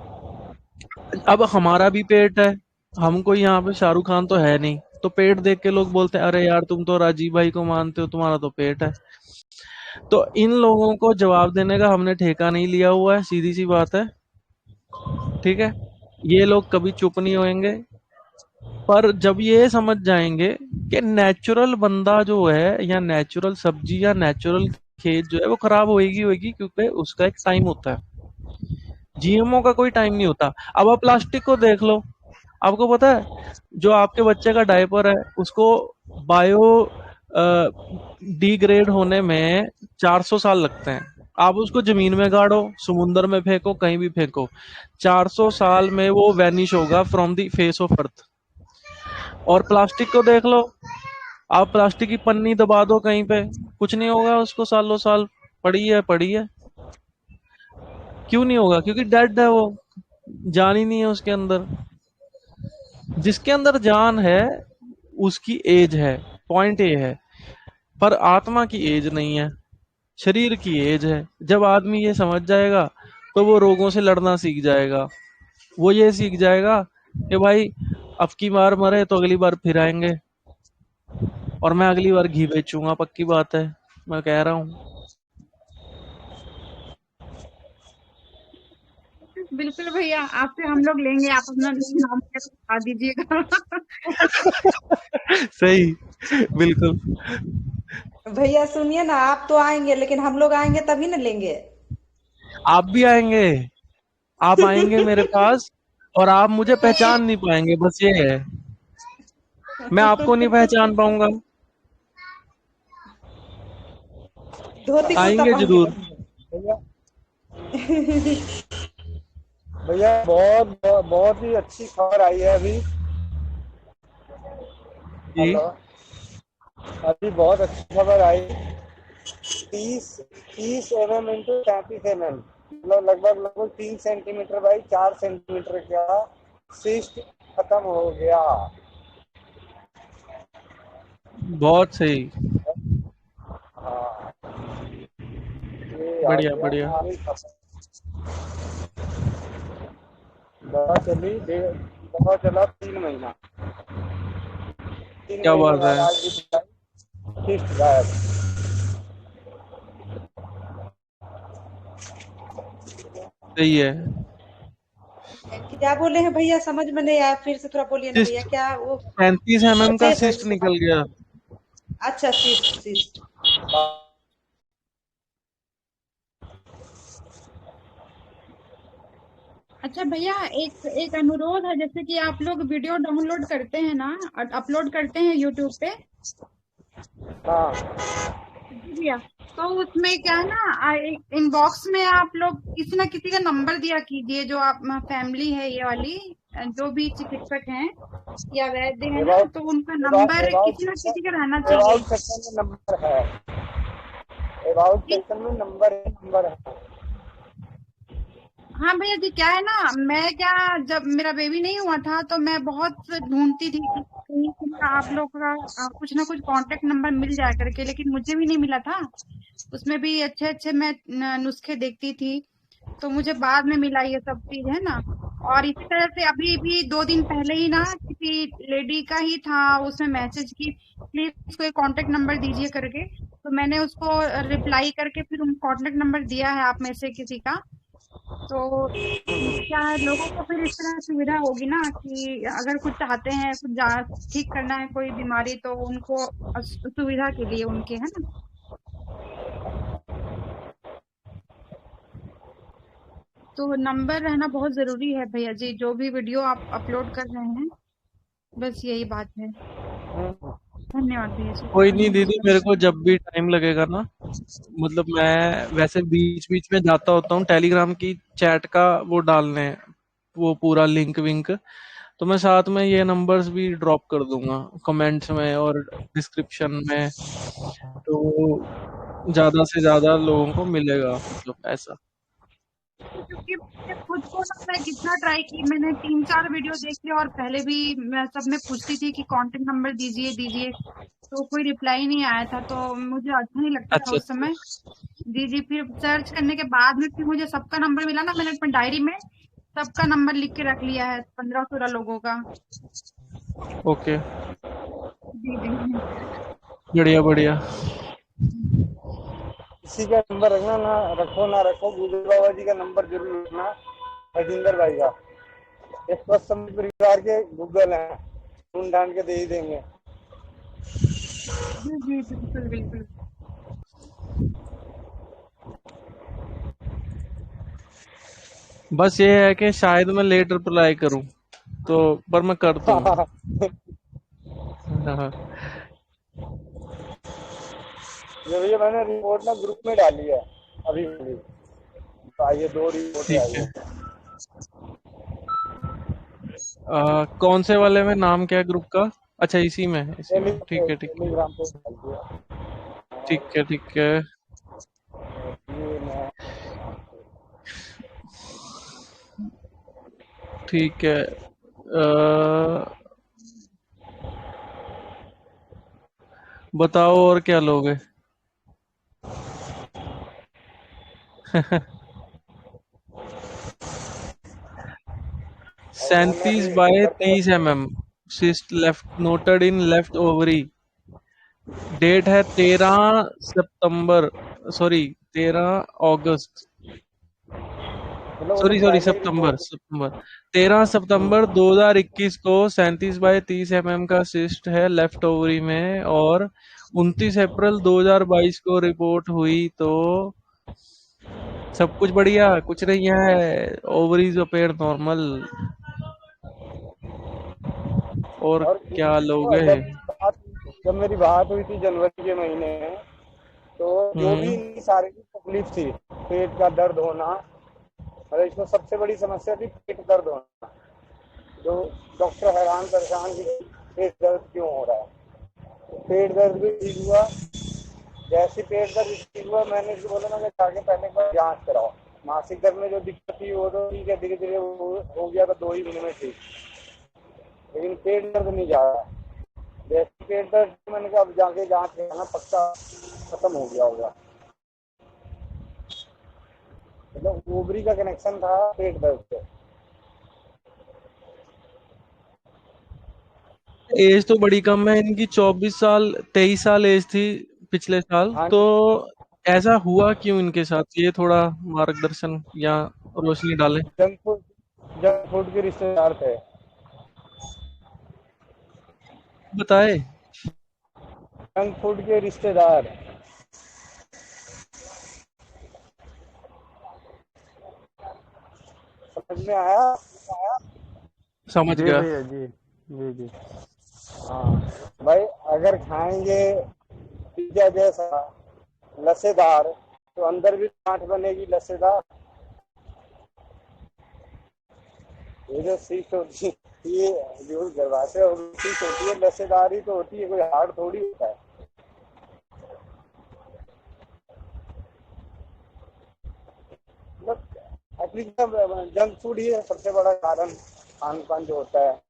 Speaker 3: अब हमारा भी पेट है, हम कोई यहाँ पे शाहरुख खान तो है नहीं, तो पेट देख के लोग बोलते हैं अरे यार तुम तो राजीव भाई को मानते हो, तुम्हारा तो पेट है। तो इन लोगों को जवाब देने का हमने ठेका नहीं लिया हुआ है, सीधी सी बात है। ठीक है, ये लोग कभी चुप नहीं होंगे। पर जब ये समझ जाएंगे कि नेचुरल बंदा जो है या नेचुरल सब्जी या नेचुरल खेत जो है वो खराब होएगी होएगी, क्योंकि उसका एक टाइम होता है, जीएमओ का कोई टाइम नहीं होता। अब आप प्लास्टिक को देख लो, आपको पता है जो आपके बच्चे का डायपर है उसको बायो डिग्रेड होने में 400 साल लगते हैं। आप उसको जमीन में गाड़ो, समुन्द्र में फेंको, कहीं भी फेंको, 400 साल में वो वैनिश होगा from the face of earth. और प्लास्टिक को देख लो, आप प्लास्टिक की पन्नी दबा दो कहीं पे, कुछ नहीं होगा उसको, सालों साल पड़ी है पड़ी है। क्यों नहीं होगा? क्योंकि डेड है वो, जान ही नहीं है उसके अंदर। जिसके अंदर जान है उसकी एज है, पॉइंट ए है। पर आत्मा की एज नहीं है, शरीर की एज है। जब आदमी ये समझ जाएगा तो वो रोगों से लड़ना सीख जाएगा। वो ये सीख जाएगा कि भाई अब की बार मरे तो अगली बार फिर आएंगे, और मैं अगली बार घी बेचूंगा, पक्की बात है, मैं कह रहा हूँ।
Speaker 5: बिल्कुल भैया, आपसे हम लोग लेंगे, आप अपना नाम बता दीजिएगा।
Speaker 3: सही, बिल्कुल।
Speaker 8: भैया सुनिए ना, आप तो आएंगे लेकिन हम लोग आएंगे तभी ना लेंगे।
Speaker 3: आप भी आएंगे, आप आएंगे मेरे पास, और आप मुझे पहचान नहीं पाएंगे, बस ये है, मैं आपको नहीं पहचान पाऊंगा।
Speaker 8: धोती कुर्ता
Speaker 3: आएंगे
Speaker 8: पहन के
Speaker 3: जरूर।
Speaker 1: भैया भैया बहुत बहुत बहुत ही अच्छी खबर आई है अभी।
Speaker 3: जी,
Speaker 1: हेलो, अभी बहुत अच्छी खबर आई। 30 mm इंटू 35 mm, मतलब लगभग लगभग 3 सेंटीमीटर बाई 4 सेंटीमीटर का सिस्ट खत्म हो गया।
Speaker 3: बहुत सही,
Speaker 1: हाँ, ये आ
Speaker 3: बढ़िया
Speaker 1: गया
Speaker 3: बढ़िया।
Speaker 1: आगे खत्म। दवा चली दवा चला 3 महीना, 3
Speaker 3: क्या
Speaker 1: महीने
Speaker 3: बात
Speaker 1: बाद
Speaker 3: है,
Speaker 1: आज भी सिस्ट गायब।
Speaker 3: सही है।
Speaker 8: क्या बोले हैं भैया, समझ में नहीं आया, फिर से थोड़ा बोलिए ना भैया,
Speaker 3: सिस्ट
Speaker 8: क्या वो
Speaker 3: 35 mm का
Speaker 8: से?
Speaker 3: सिस्ट निकल गया।
Speaker 8: अच्छा, सिस्ट सिस्ट।
Speaker 5: अच्छा भैया, एक एक अनुरोध है, जैसे कि आप लोग वीडियो डाउनलोड करते हैं ना और अपलोड करते हैं यूट्यूब पे।
Speaker 1: हाँ
Speaker 5: जी भैया, तो उसमें क्या है ना, इनबॉक्स में आप लोग किसी ना किसी का नंबर दिया कीजिए, जो आप फैमिली है ये वाली, जो भी चिकित्सक हैं या वैद्य है ना,
Speaker 1: अबाउट
Speaker 5: तो उनका नंबर किसी ना किसी का रहना चाहिए।
Speaker 1: अबाउट सेक्शन में नंबर है, अबाउट
Speaker 5: जी
Speaker 1: सेक्शन में नंबर है।
Speaker 5: हाँ भैया जी, क्या है ना, मैं क्या, जब मेरा बेबी नहीं हुआ था तो मैं बहुत ढूंढती थी कि कहीं से आप लोग का कुछ ना कुछ कांटेक्ट नंबर मिल जाया करके, लेकिन मुझे भी नहीं मिला था। उसमें भी अच्छे अच्छे मैं नुस्खे देखती थी, तो मुझे बाद में मिला ये सब चीज, है ना। और इसी तरह से अभी भी 2 दिन पहले ही ना किसी लेडी का ही था, उसमें मैसेज की प्लीज कोई कांटेक्ट नंबर दीजिए करके, तो मैंने उसको रिप्लाई करके फिर उन कांटेक्ट नंबर दिया है आप में से किसी का। तो क्या है, लोगों को फिर इस तरह सुविधा होगी ना कि अगर कुछ चाहते हैं, कुछ ठीक करना है कोई बीमारी, तो उनको सुविधा के लिए उनके, है ना। तो नंबर रहना बहुत जरूरी है भैया जी, जो भी वीडियो आप अपलोड कर रहे हैं, बस यही बात है। धन्यवाद भैया जी।
Speaker 3: कोई नहीं दीदी, मेरे को जब भी टाइम लगेगा ना, मतलब मैं वैसे बीच बीच में जाता होता हूँ टेलीग्राम की चैट का वो डालने, वो पूरा लिंक विंक, तो मैं साथ में ये नंबर्स भी ड्रॉप कर दूंगा कमेंट्स में और डिस्क्रिप्शन में, तो ज्यादा से ज्यादा लोगों को मिलेगा, मतलब ऐसा।
Speaker 5: क्योंकि मैंने खुद को ना, मैं कितना ट्राई की, मैंने 3-4 वीडियो देखे और पहले भी मैं सब में पूछती थी कि कांटेक्ट नंबर दीजिए दीजिए, तो कोई रिप्लाई नहीं आया था, तो मुझे अच्छा नहीं लगता था
Speaker 3: अच्छा
Speaker 5: उस समय। जी जी, फिर सर्च करने के बाद में फिर मुझे सबका नंबर मिला ना, मैंने अपनी डायरी में सबका नंबर लिख के रख लिया है, 15-16 लोगों का।
Speaker 3: ओके,
Speaker 5: जी जी।
Speaker 3: बढ़िया बढ़िया।
Speaker 1: किसी का नंबर रखना ना रखो, गूगल बाबा जी का नंबर जरूर रखना, राजेंद्र भाई का। एक स्वस्थ समृद्ध परिवार के गूगल हैं, ढूंढ ढांड के दे ही देंगे।
Speaker 5: जी जी, बिल्कुल बिल्कुल।
Speaker 3: बस ये है कि शायद मैं लेट रिप्लाई करूं, तो पर मैं कर दूंगा। हाँ,
Speaker 1: ये भैया मैंने रिपोर्ट ना ग्रुप में डाली है अभी अभी, तो आइए 2 रिपोर्टें
Speaker 3: ठीक
Speaker 1: आई
Speaker 3: है।
Speaker 1: है।
Speaker 3: कौन से वाले में, नाम क्या है ग्रुप का? अच्छा, इसी में है, इसी में, ठीक है ठीक है
Speaker 1: टेलीग्राम पे डाल दिया।
Speaker 3: ठीक है ठीक है।
Speaker 1: ये मैं
Speaker 3: ठीक है। बताओ और क्या लोगे? 37
Speaker 1: अभी
Speaker 3: बाय
Speaker 1: करते
Speaker 3: 30 mm, cyst left noted in left ovary, date है 13 सितंबर, सॉरी 13 अगस्त,
Speaker 1: मतलब वो तो
Speaker 3: सॉरी सॉरी
Speaker 1: पहले ही
Speaker 3: सितंबर
Speaker 1: रिपोर्ट।
Speaker 3: सितंबर 13 सितंबर 2021 को 37 बाय 30 mm का सिस्ट है लेफ्ट ओवरी में, और 29 अप्रैल 2022 को रिपोर्ट हुई, तो सब कुछ बढ़िया, कुछ नहीं है, ओवरीज अपेयर नॉर्मल। और
Speaker 1: और
Speaker 3: क्या
Speaker 1: तो
Speaker 3: लोगे?
Speaker 1: जब मेरी बात हुई थी जनवरी के महीने में, तो जो भी
Speaker 3: हम्म।
Speaker 1: इनकी शारीरिक तकलीफ थी, पेट का दर्द होना, मतलब इसमें सबसे बड़ी समस्या थी पेट दर्द होना, जो डॉक्टर हैरान परेशान कि पेट दर्द क्यों हो रहा है। तो पेट दर्द भी ठीक हुआ। जैसे पेट दर्द ठीक हुआ, मैंने इसको बोला मैंने जाके पहले एक बार जांच कराओ। मासिक दर्द में जो दिक्कत थी वो तो ठीक है, धीरे धीरे हो गया था 2 ही महीने में ठीक, लेकिन पेट दर्द नहीं जा रहा। जैसे पेट दर्द मैंने कहा अब जाके जांच कराना, पक्का खत्म हो गया होगा। मतलब ओवरी का कनेक्शन था पेट दर्द से।
Speaker 3: एज तो बड़ी कम है इनकी, 24 साल 23 साल एज थी पिछले साल,
Speaker 1: हाँ,
Speaker 3: तो ऐसा हुआ क्यों इनके साथ, ये थोड़ा मार्गदर्शन या रोशनी डालें।
Speaker 1: जंक फूड के रिश्तेदार थे।
Speaker 3: बताए।
Speaker 1: जंक फूड के रिश्तेदार। समझ में आया?
Speaker 3: समझ
Speaker 6: जी
Speaker 3: गया।
Speaker 6: भैया जी जी जी।
Speaker 1: हाँ भाई, अगर खाएंगे पिज्जा जैसा लस्सेदार तो अंदर भी गांठ बनेगी लस्सेदार। ये जो सीख होती है, ये जो दरवाजे सीख होती है लस्सेदार ही तो होती है, कोई हार्ड थोड़ी होता है। मतलब एक्चुअली जंक फूड ही है सबसे बड़ा कारण खान पान जो होता है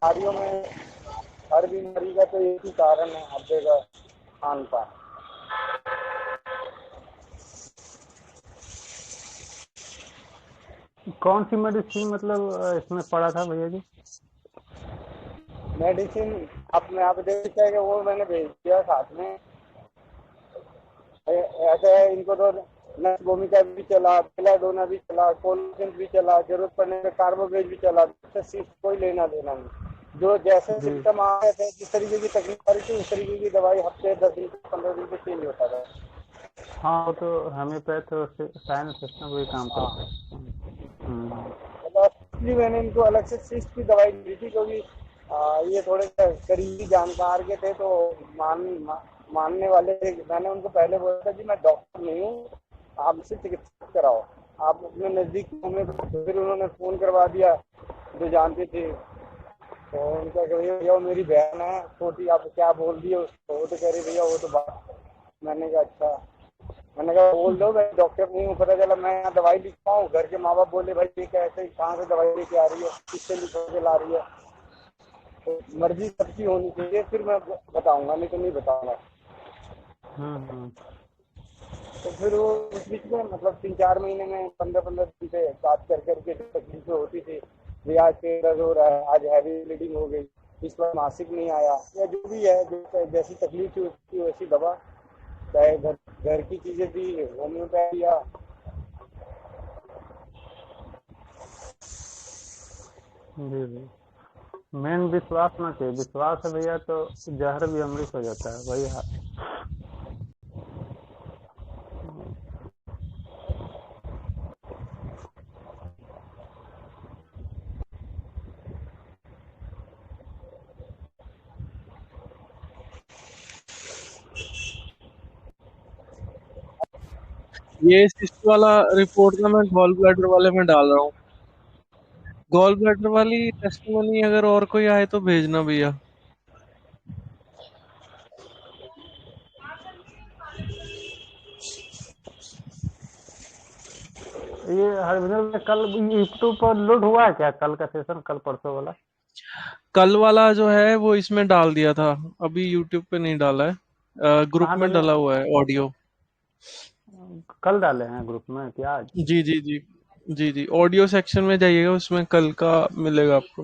Speaker 1: बीमारियों में। हर बीमारी का तो एक ही कारण है, आप देखा, खान पान।
Speaker 6: कौन सी मेडिसिन मतलब इसमें पड़ा था भैया जी?
Speaker 1: मेडिसिन अपने आप देखा है कि वो मैंने भेज दिया साथ में। ऐसा है, इनको तो नस भूमिका भी चला, बेलाडोना भी चला, कोलिन भी चला, जरूरत पड़ने में कार्बोवेज भी चला। सिर्फ कोई लेना देना नहीं। जो जैसे
Speaker 6: जी
Speaker 1: सिम्टम आ रहे थे, जिस तरीके की तकलीफ आ रही थी, उस तरीके की दवाई हफ्ते 10 दिन 15 दिन से चेंज होता था।
Speaker 6: हाँ, वो तो होम्योपैथ साइंस सिस्टम वही काम
Speaker 1: हाँ,
Speaker 6: करता है।
Speaker 1: मतलब इसलिए मैंने इनको अलग से सिस्ट की दवाई दी थी, क्योंकि ये थोड़े करीबी जानकार के थे तो मानने वाले थे। मैंने उनको पहले बोला था कि मैं डॉक्टर नहीं हूँ, आप मुझसे चिकित्सा कराओ, आप अपने नज़दीक में। फिर उन्होंने फ़ोन करवा दिया जो जानते थे, तो उनका कह भैया वो मेरी बहन है छोटी, आप क्या बोल दिए उसको? वो तो कह रही भैया वो तो बात। मैंने कहा अच्छा। मैंने कहा बोल दो मैं डॉक्टर नहीं हूँ। पता चला मैं यहाँ दवाई लिखता हूँ, घर के माँ बाप बोले भाई ये कैसे, कहाँ से दवाई लेके आ रही है, किससे लिखवा के ला रही है? तो मर्जी सबकी होनी चाहिए, फिर मैं बताऊंगा, नहीं तो नहीं बताऊंगा।
Speaker 6: हम्म।
Speaker 1: तो फिर वो उस बीच में मतलब 3-4 महीने में 15-15 दिन से बात कर करके जो तकलीफें होती थी, भैया आज पेट दर्द हो रहा है, आज हैवी ब्लीडिंग हो गई, इस बार मासिक नहीं आया, या जो भी है, जो जैसी तकलीफ थी उसकी वैसी दवा, चाहे घर की चीजें थी, होम्योपैथी या
Speaker 6: जी जी। मेन विश्वास ना चाहिए, विश्वास है भैया तो जहर भी अमृत हो जाता है वही
Speaker 3: ये सिस्ट वाला रिपोर्ट ना मैं गॉल ब्लैडर वाले में डाल रहा हूँ। गॉल ब्लैडर वाली टेस्टिमोनी अगर और कोई आए तो भेजना भैया।
Speaker 6: ये हरविंदर में कल यूट्यूब पर लोड हुआ है क्या? कल का सेशन, कल परसों वाला?
Speaker 3: कल वाला जो है वो इसमें डाल दिया था, अभी यूट्यूब पे नहीं डाला है, ग्रुप
Speaker 6: कहाँ
Speaker 3: में
Speaker 6: डाले?
Speaker 3: डाला हुआ है ऑडियो।
Speaker 6: कल डाले हैं ग्रुप में क्या आज?
Speaker 3: जी जी जी। जी जी, ऑडियो सेक्शन में जाइएगा, उसमें कल का मिलेगा आपको।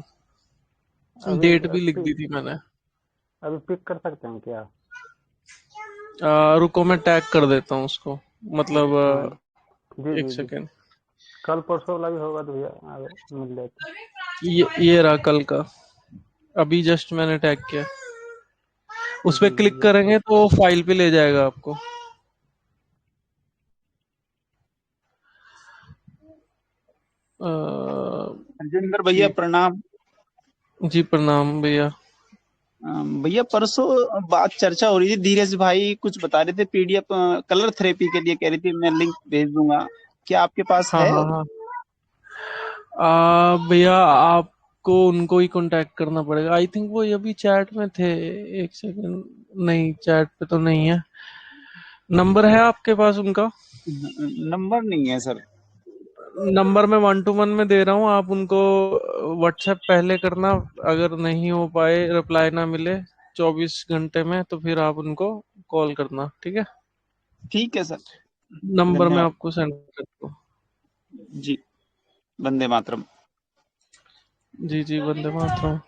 Speaker 6: अभी
Speaker 3: डेट भी लिख दी थी मैंने।
Speaker 6: अभी पिक कर सकते हैं क्या?
Speaker 3: रुको मैं टैग कर देता हूँ उसको, मतलब
Speaker 6: हाँ जी
Speaker 3: एक
Speaker 6: जी जी।
Speaker 3: सेकेंड।
Speaker 6: कल परसों वाला भी होगा तो भैया मिल जाता।
Speaker 3: ये रहा कल का, अभी जस्ट मैंने टैग किया। उस पर
Speaker 6: जी
Speaker 3: क्लिक
Speaker 6: जी।
Speaker 3: करेंगे तो फाइल पे ले जाएगा आपको। अ,
Speaker 9: राजेंद्र भैया
Speaker 3: ठीक।
Speaker 9: प्रणाम।
Speaker 3: जी प्रणाम भैया।
Speaker 9: भैया परसों बात चर्चा हो रही थी, धीरज भाई कुछ बता रहे थे पीडीएफ कलर थेरेपी के लिए, कह रही थी मैं लिंक भेज दूंगा, क्या आपके पास
Speaker 3: हाँ
Speaker 9: है?
Speaker 3: हाँ हाँ। भैया आपको उनको ही कांटेक्ट करना पड़ेगा, आई थिंक वो अभी चैट में थे। एक सेकेंड, नहीं चैट पे तो नहीं है। नंबर है आपके पास उनका?
Speaker 9: नंबर नहीं है सर।
Speaker 3: नंबर मैं 1-to-1 में दे रहा हूँ, आप उनको व्हाट्सएप पहले करना। अगर नहीं हो पाए, रिप्लाई ना मिले 24 घंटे में, तो फिर आप उनको कॉल करना, ठीक है?
Speaker 9: ठीक है सर,
Speaker 3: नंबर मैं
Speaker 9: धन्यवाद
Speaker 3: आपको सेंड कर दूँ।
Speaker 9: जी। वंदे मातरम।
Speaker 3: जी जी, वंदे मातरम।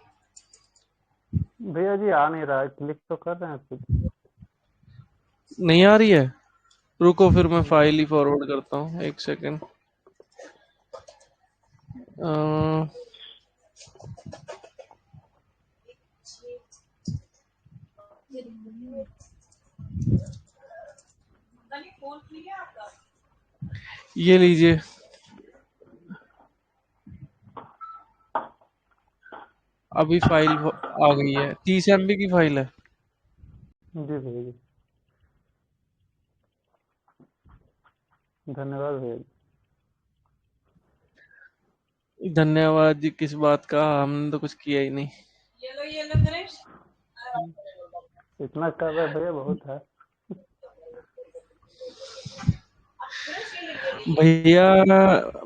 Speaker 6: भैया जी आ नहीं रहा है, क्लिक तो कर रहे हैं कुछ।
Speaker 3: नहीं आ रही है? रुको फिर मैं फाइल ही फॉरवर्ड करता हूँ, एक सेकेंड। ये लीजिए। अभी फाइल आ गई है, 30 MB की फाइल है।
Speaker 6: जी भैया जी, धन्यवाद भैया जी।
Speaker 3: धन्यवाद जी, किस बात का, हमने तो कुछ किया ही नहीं।
Speaker 6: इतना कर रहे भैया बहुत है।
Speaker 3: भैया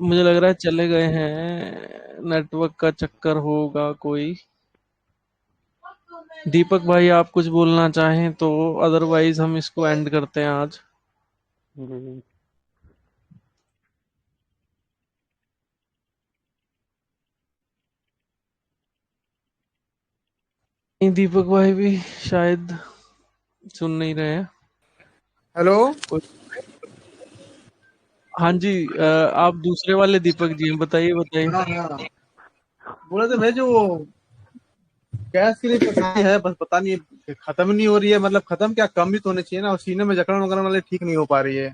Speaker 3: मुझे लग रहा है चले गए हैं, नेटवर्क का चक्कर होगा कोई। दीपक भाई आप कुछ बोलना चाहें तो, अदरवाइज हम इसको एंड करते हैं आज।
Speaker 6: जी जी।
Speaker 3: नहीं, दीपक भाई भी शायद सुन नहीं रहे हैं।
Speaker 10: हेलो।
Speaker 3: हाँ जी, आप दूसरे वाले दीपक जी हैं, बताइए बताइए।
Speaker 10: हाँ, बोले थे भाई जो गैस के लिए परेशानी है, बस पता नहीं खत्म नहीं हो रही है। मतलब खत्म क्या, कम भी तो होनी चाहिए ना। और सीने में जकड़न वगैरह वाले ठीक नहीं हो पा रही है।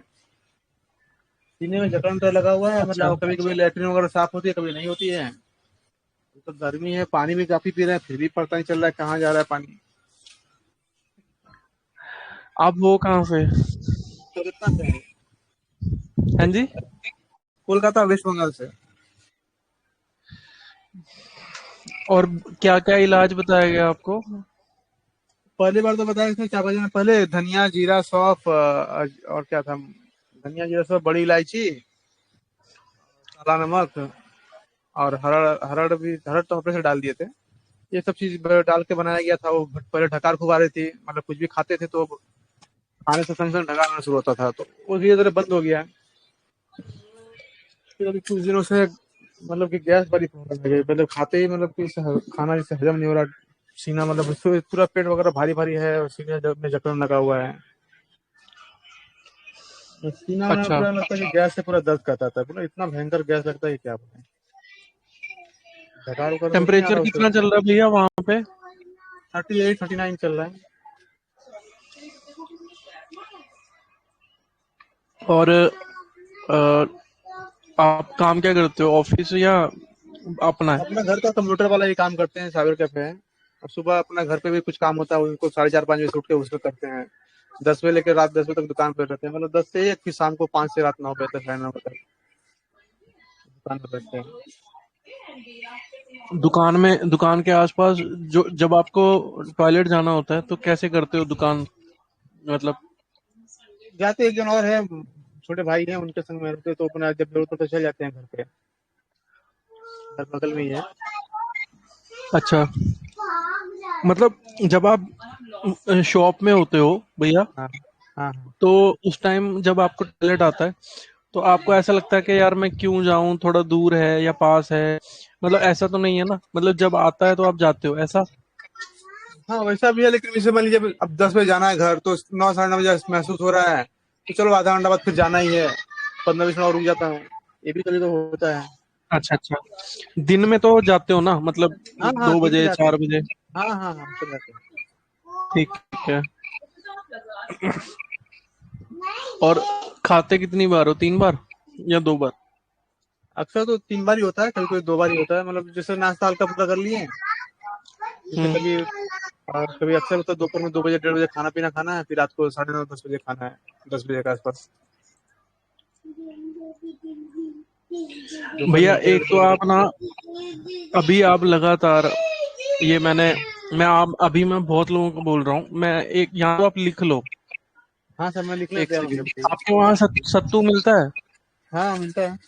Speaker 10: सीने में जकड़न तो लगा हुआ है।
Speaker 3: अच्छा।
Speaker 10: मतलब कभी कभी लेटरिन वगैरह साफ होती है, कभी नहीं होती है। तो गर्मी है, पानी भी काफी पी रहे हैं, फिर भी पता नहीं चल रहा है कहाँ जा रहा है पानी।
Speaker 3: आप वो कहाँ से?
Speaker 10: कोलकाता से है।
Speaker 3: हाँ जी,
Speaker 10: कोलकाता, वेस्ट बंगाल से।
Speaker 3: और क्या क्या इलाज बताया गया आपको?
Speaker 10: पहली बार तो बताया था 4 बजे में, पहले धनिया जीरा सौंफ और क्या था, धनिया जीरा सौंफ, बड़ी इलायची, काला नमक और हरड़ तो अपने से डाल दिए थे। ये सब चीज डाल के बनाया गया था। वो पहले ढकार खूब आ रही थी, मतलब कुछ भी खाते थे तो खाने से संग संग ढकार आना शुरू होता था, तो वो धीरे धीरे बंद हो गया है। फिर अभी कुछ दिनों से मतलब कि गैस बड़ी प्रॉब्लम है, मतलब खाते ही मतलब कि खाना जैसे हजम नहीं हो रहा। सीना मतलब उससे पूरा पेट वगैरह भारी भारी है, और सीने में जकड़न लगा हुआ है। तो सीना में
Speaker 3: अच्छा,
Speaker 10: पूरा लगता है कि गैस से पूरा दर्द करता था, पूरा इतना भयंकर गैस लगता है, क्या बताएं। ढकार उकार तो नहीं आ
Speaker 3: टेम्परेचर
Speaker 10: रहा
Speaker 3: कितना
Speaker 10: उससे।
Speaker 3: चल रहा है भैया वहां पे?
Speaker 10: 38-39 चल रहा है।
Speaker 3: और आप काम क्या करते हो, ऑफिस या अपना है?
Speaker 10: अपना घर का कंप्यूटर वाला ही काम करते हैं, साइबर कैफे है। और सुबह अपना घर पे भी कुछ काम होता है, उनको 4:30-5 बजे से उठ के उसको करते हैं। 10 बजे लेकर रात 10 बजे तक दुकान पे रहते हैं, मतलब 10 से 1, फिर शाम को 5 से रात 9 बजे तक, 9 बजे तक दुकान पे बैठते हैं।
Speaker 3: दुकान के आसपास जो जब आपको टॉयलेट जाना होता है तो कैसे करते हो दुकान, मतलब?
Speaker 10: जाते एक जन और है, छोटे भाई हैं, उनके संग में रहते, तो अपना जब जरूरत हो तो चल जाते हैं घर पे। घर बगल में ही है।
Speaker 3: अच्छा, मतलब जब आप शॉप में होते हो भैया,
Speaker 10: हाँ हाँ हाँ।
Speaker 3: तो उस टाइम जब आपको टॉयलेट आता है तो आपको ऐसा लगता है कि यार मैं क्यों जाऊं, थोड़ा दूर है या पास है, मतलब ऐसा तो नहीं है ना, मतलब जब आता है तो आप जाते हो ऐसा?
Speaker 10: हाँ वैसा भी है, लेकिन जैसे मान लीजिए अब 10 बजे जाना है घर, तो 9 साढ़े 9 बजे महसूस हो रहा है, तो चलो आधा घंटा बाद फिर जाना ही है, 15-20 मिनट और रुक जाता हूँ। ये भी कभी तो होता है।
Speaker 3: अच्छा अच्छा, दिन में तो जाते हो ना, मतलब
Speaker 10: हाँ हाँ,
Speaker 3: दो
Speaker 10: दिन में
Speaker 3: बजे
Speaker 10: जाते हैं।
Speaker 3: 4 बजे?
Speaker 10: हाँ हाँ हाँ, चल जाते हैं।
Speaker 3: ठीक है। और खाते कितनी बार हो, 3 बार या 2 बार?
Speaker 10: अक्सर तो 3 बार ही होता है, कभी कभी 2 बार ही होता है। मतलब जैसे नाश्ता हल्का फुल्का कर लिए, जैसे
Speaker 3: हम्म।
Speaker 10: कभी अक्सर होता है दोपहर में 2 बजे 1:30 बजे खाना पीना खाना है, फिर रात को 9:30-10 बजे खाना है, 10 बजे के आसपास। दोपहर
Speaker 3: भैया
Speaker 10: में डेढ़
Speaker 3: एक तो
Speaker 10: 2 बजे।
Speaker 3: आप ना, अभी आप लगातार, ये अभी मैं बहुत लोगों को बोल रहा हूँ, मैं एक यहाँ तो आप लिख लो।
Speaker 10: हाँ सर, मैं लिखने
Speaker 3: एक
Speaker 10: तैयार हूँ,
Speaker 3: सेकंड,
Speaker 10: बताइए।
Speaker 3: आपके वहाँ सत्तू मिलता है?
Speaker 10: हाँ मिलता है।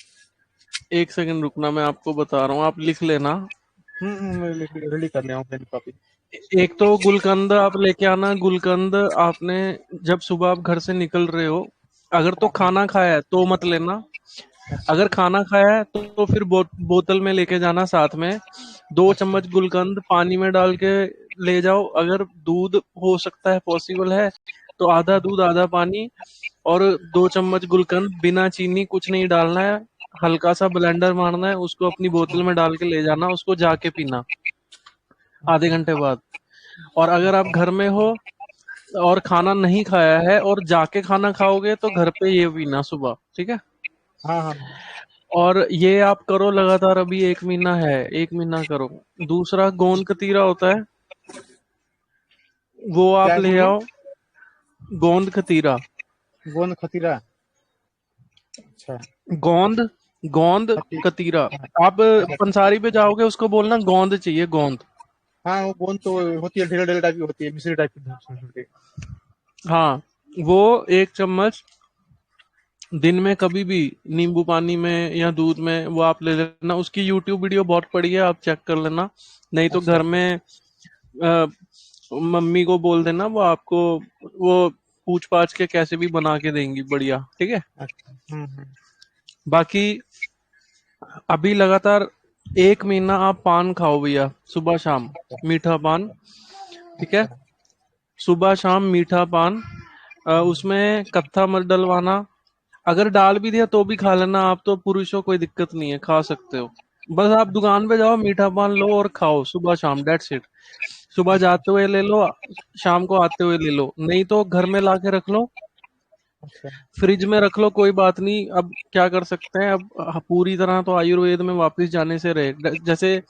Speaker 3: एक सेकंड रुकना, मैं आपको बता रहा हूँ, आप लिख लेना।
Speaker 10: मैं रेडी कर लिया हूँ पेन कॉपी।
Speaker 3: एक तो गुलकंद आप लेके आना। गुलकंद आपने जब सुबह आप घर से निकल रहे हो, अगर तो खाना खाया है तो मत लेना,
Speaker 10: अच्छा।
Speaker 3: अगर खाना खाया है तो फिर बोतल में लेके जाना साथ में। 2 चम्मच गुलकंद पानी में डाल के ले जाओ। अगर दूध हो सकता है, पॉसिबल है, तो आधा दूध आधा पानी, और 2 चम्मच गुलकंद, बिना चीनी, कुछ नहीं डालना है, हल्का सा ब्लेंडर मारना है, उसको अपनी बोतल में डाल के ले जाना, उसको जाके पीना आधे घंटे बाद। और अगर आप घर में हो और खाना नहीं खाया है और जाके खाना खाओगे तो घर पे ये पीना सुबह, ठीक है?
Speaker 10: हाँ हाँ
Speaker 3: और ये आप करो लगातार, अभी 1 महीना है, 1 महीना करो। दूसरा गोंद कतीरा होता है, वो
Speaker 10: क्या
Speaker 3: आप
Speaker 10: है
Speaker 3: ले
Speaker 10: भैया?
Speaker 3: आओ। गोंद खतीरा,
Speaker 10: गोंद खतीरा। अच्छा।
Speaker 3: गोंद गोंद
Speaker 10: खती
Speaker 3: कतीरा।
Speaker 10: हाँ
Speaker 3: आप
Speaker 10: अच्छा।
Speaker 3: पंसारी पे जाओगे, उसको बोलना गोंद चाहिए, गोंद।
Speaker 10: हाँ वो गोंद तो होती है, ढेले ढेले टाइप की होती है, मिश्री टाइप की छोटी-छोटी।
Speaker 3: हाँ, वो 1 चम्मच दिन में कभी भी नींबू पानी में या दूध में वो आप ले लेना। उसकी यूट्यूब वीडियो बहुत पड़ी है, आप चेक कर लेना। नहीं तो
Speaker 10: अच्छा
Speaker 3: घर में मम्मी को बोल देना, वो आपको वो पूछ पाछ के कैसे भी बना के देंगी, बढ़िया। ठीक है।
Speaker 10: अच्छा।
Speaker 3: बाकी अभी लगातार 1 महीना आप पान खाओ भैया, सुबह शाम मीठा पान। ठीक है,
Speaker 10: अच्छा।
Speaker 3: सुबह शाम मीठा पान। उसमें कत्था मत डलवाना। अगर डाल भी दिया तो भी खा लेना, आप तो पुरुष हो, कोई दिक्कत नहीं है, खा सकते हो। बस आप दुकान पे जाओ, मीठा पान लो और खाओ सुबह शाम, डेट्स इट। सुबह जाते हुए ले लो, शाम को आते हुए ले लो, नहीं तो घर में ला के रख लो,
Speaker 10: अच्छा।
Speaker 3: फ्रिज में रख लो, कोई बात नहीं। अब क्या कर सकते हैं, अब पूरी तरह तो आयुर्वेद में वापस जाने से रहे। जैसे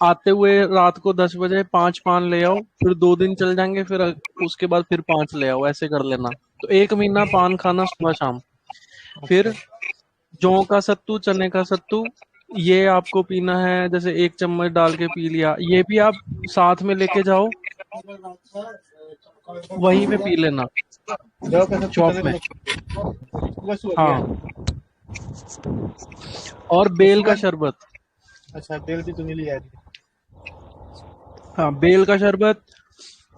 Speaker 3: आते हुए रात को 10 बजे 5 पान ले आओ, फिर 2 दिन चल जाएंगे, फिर उसके बाद फिर 5 ले आओ, ऐसे कर लेना। तो 1 महीना पान खाना सुबह शाम। फिर
Speaker 10: अच्छा।
Speaker 3: जौ का सत्तू, चने का सत्तू, ये आपको पीना है। जैसे 1 चम्मच डाल के पी लिया, ये भी आप साथ में लेके जाओ, वहीं पे पी लेना,
Speaker 10: जौ का सत्तू,
Speaker 3: शॉप
Speaker 10: चने
Speaker 3: में।
Speaker 10: का सत्तू सुबह सुबह भैया।
Speaker 3: हाँ, और
Speaker 10: तो
Speaker 3: बेल का
Speaker 10: सुबह।
Speaker 3: शरबत।
Speaker 10: अच्छा, बेल भी तो मिल ही जाएगी।
Speaker 3: हाँ, बेल का शरबत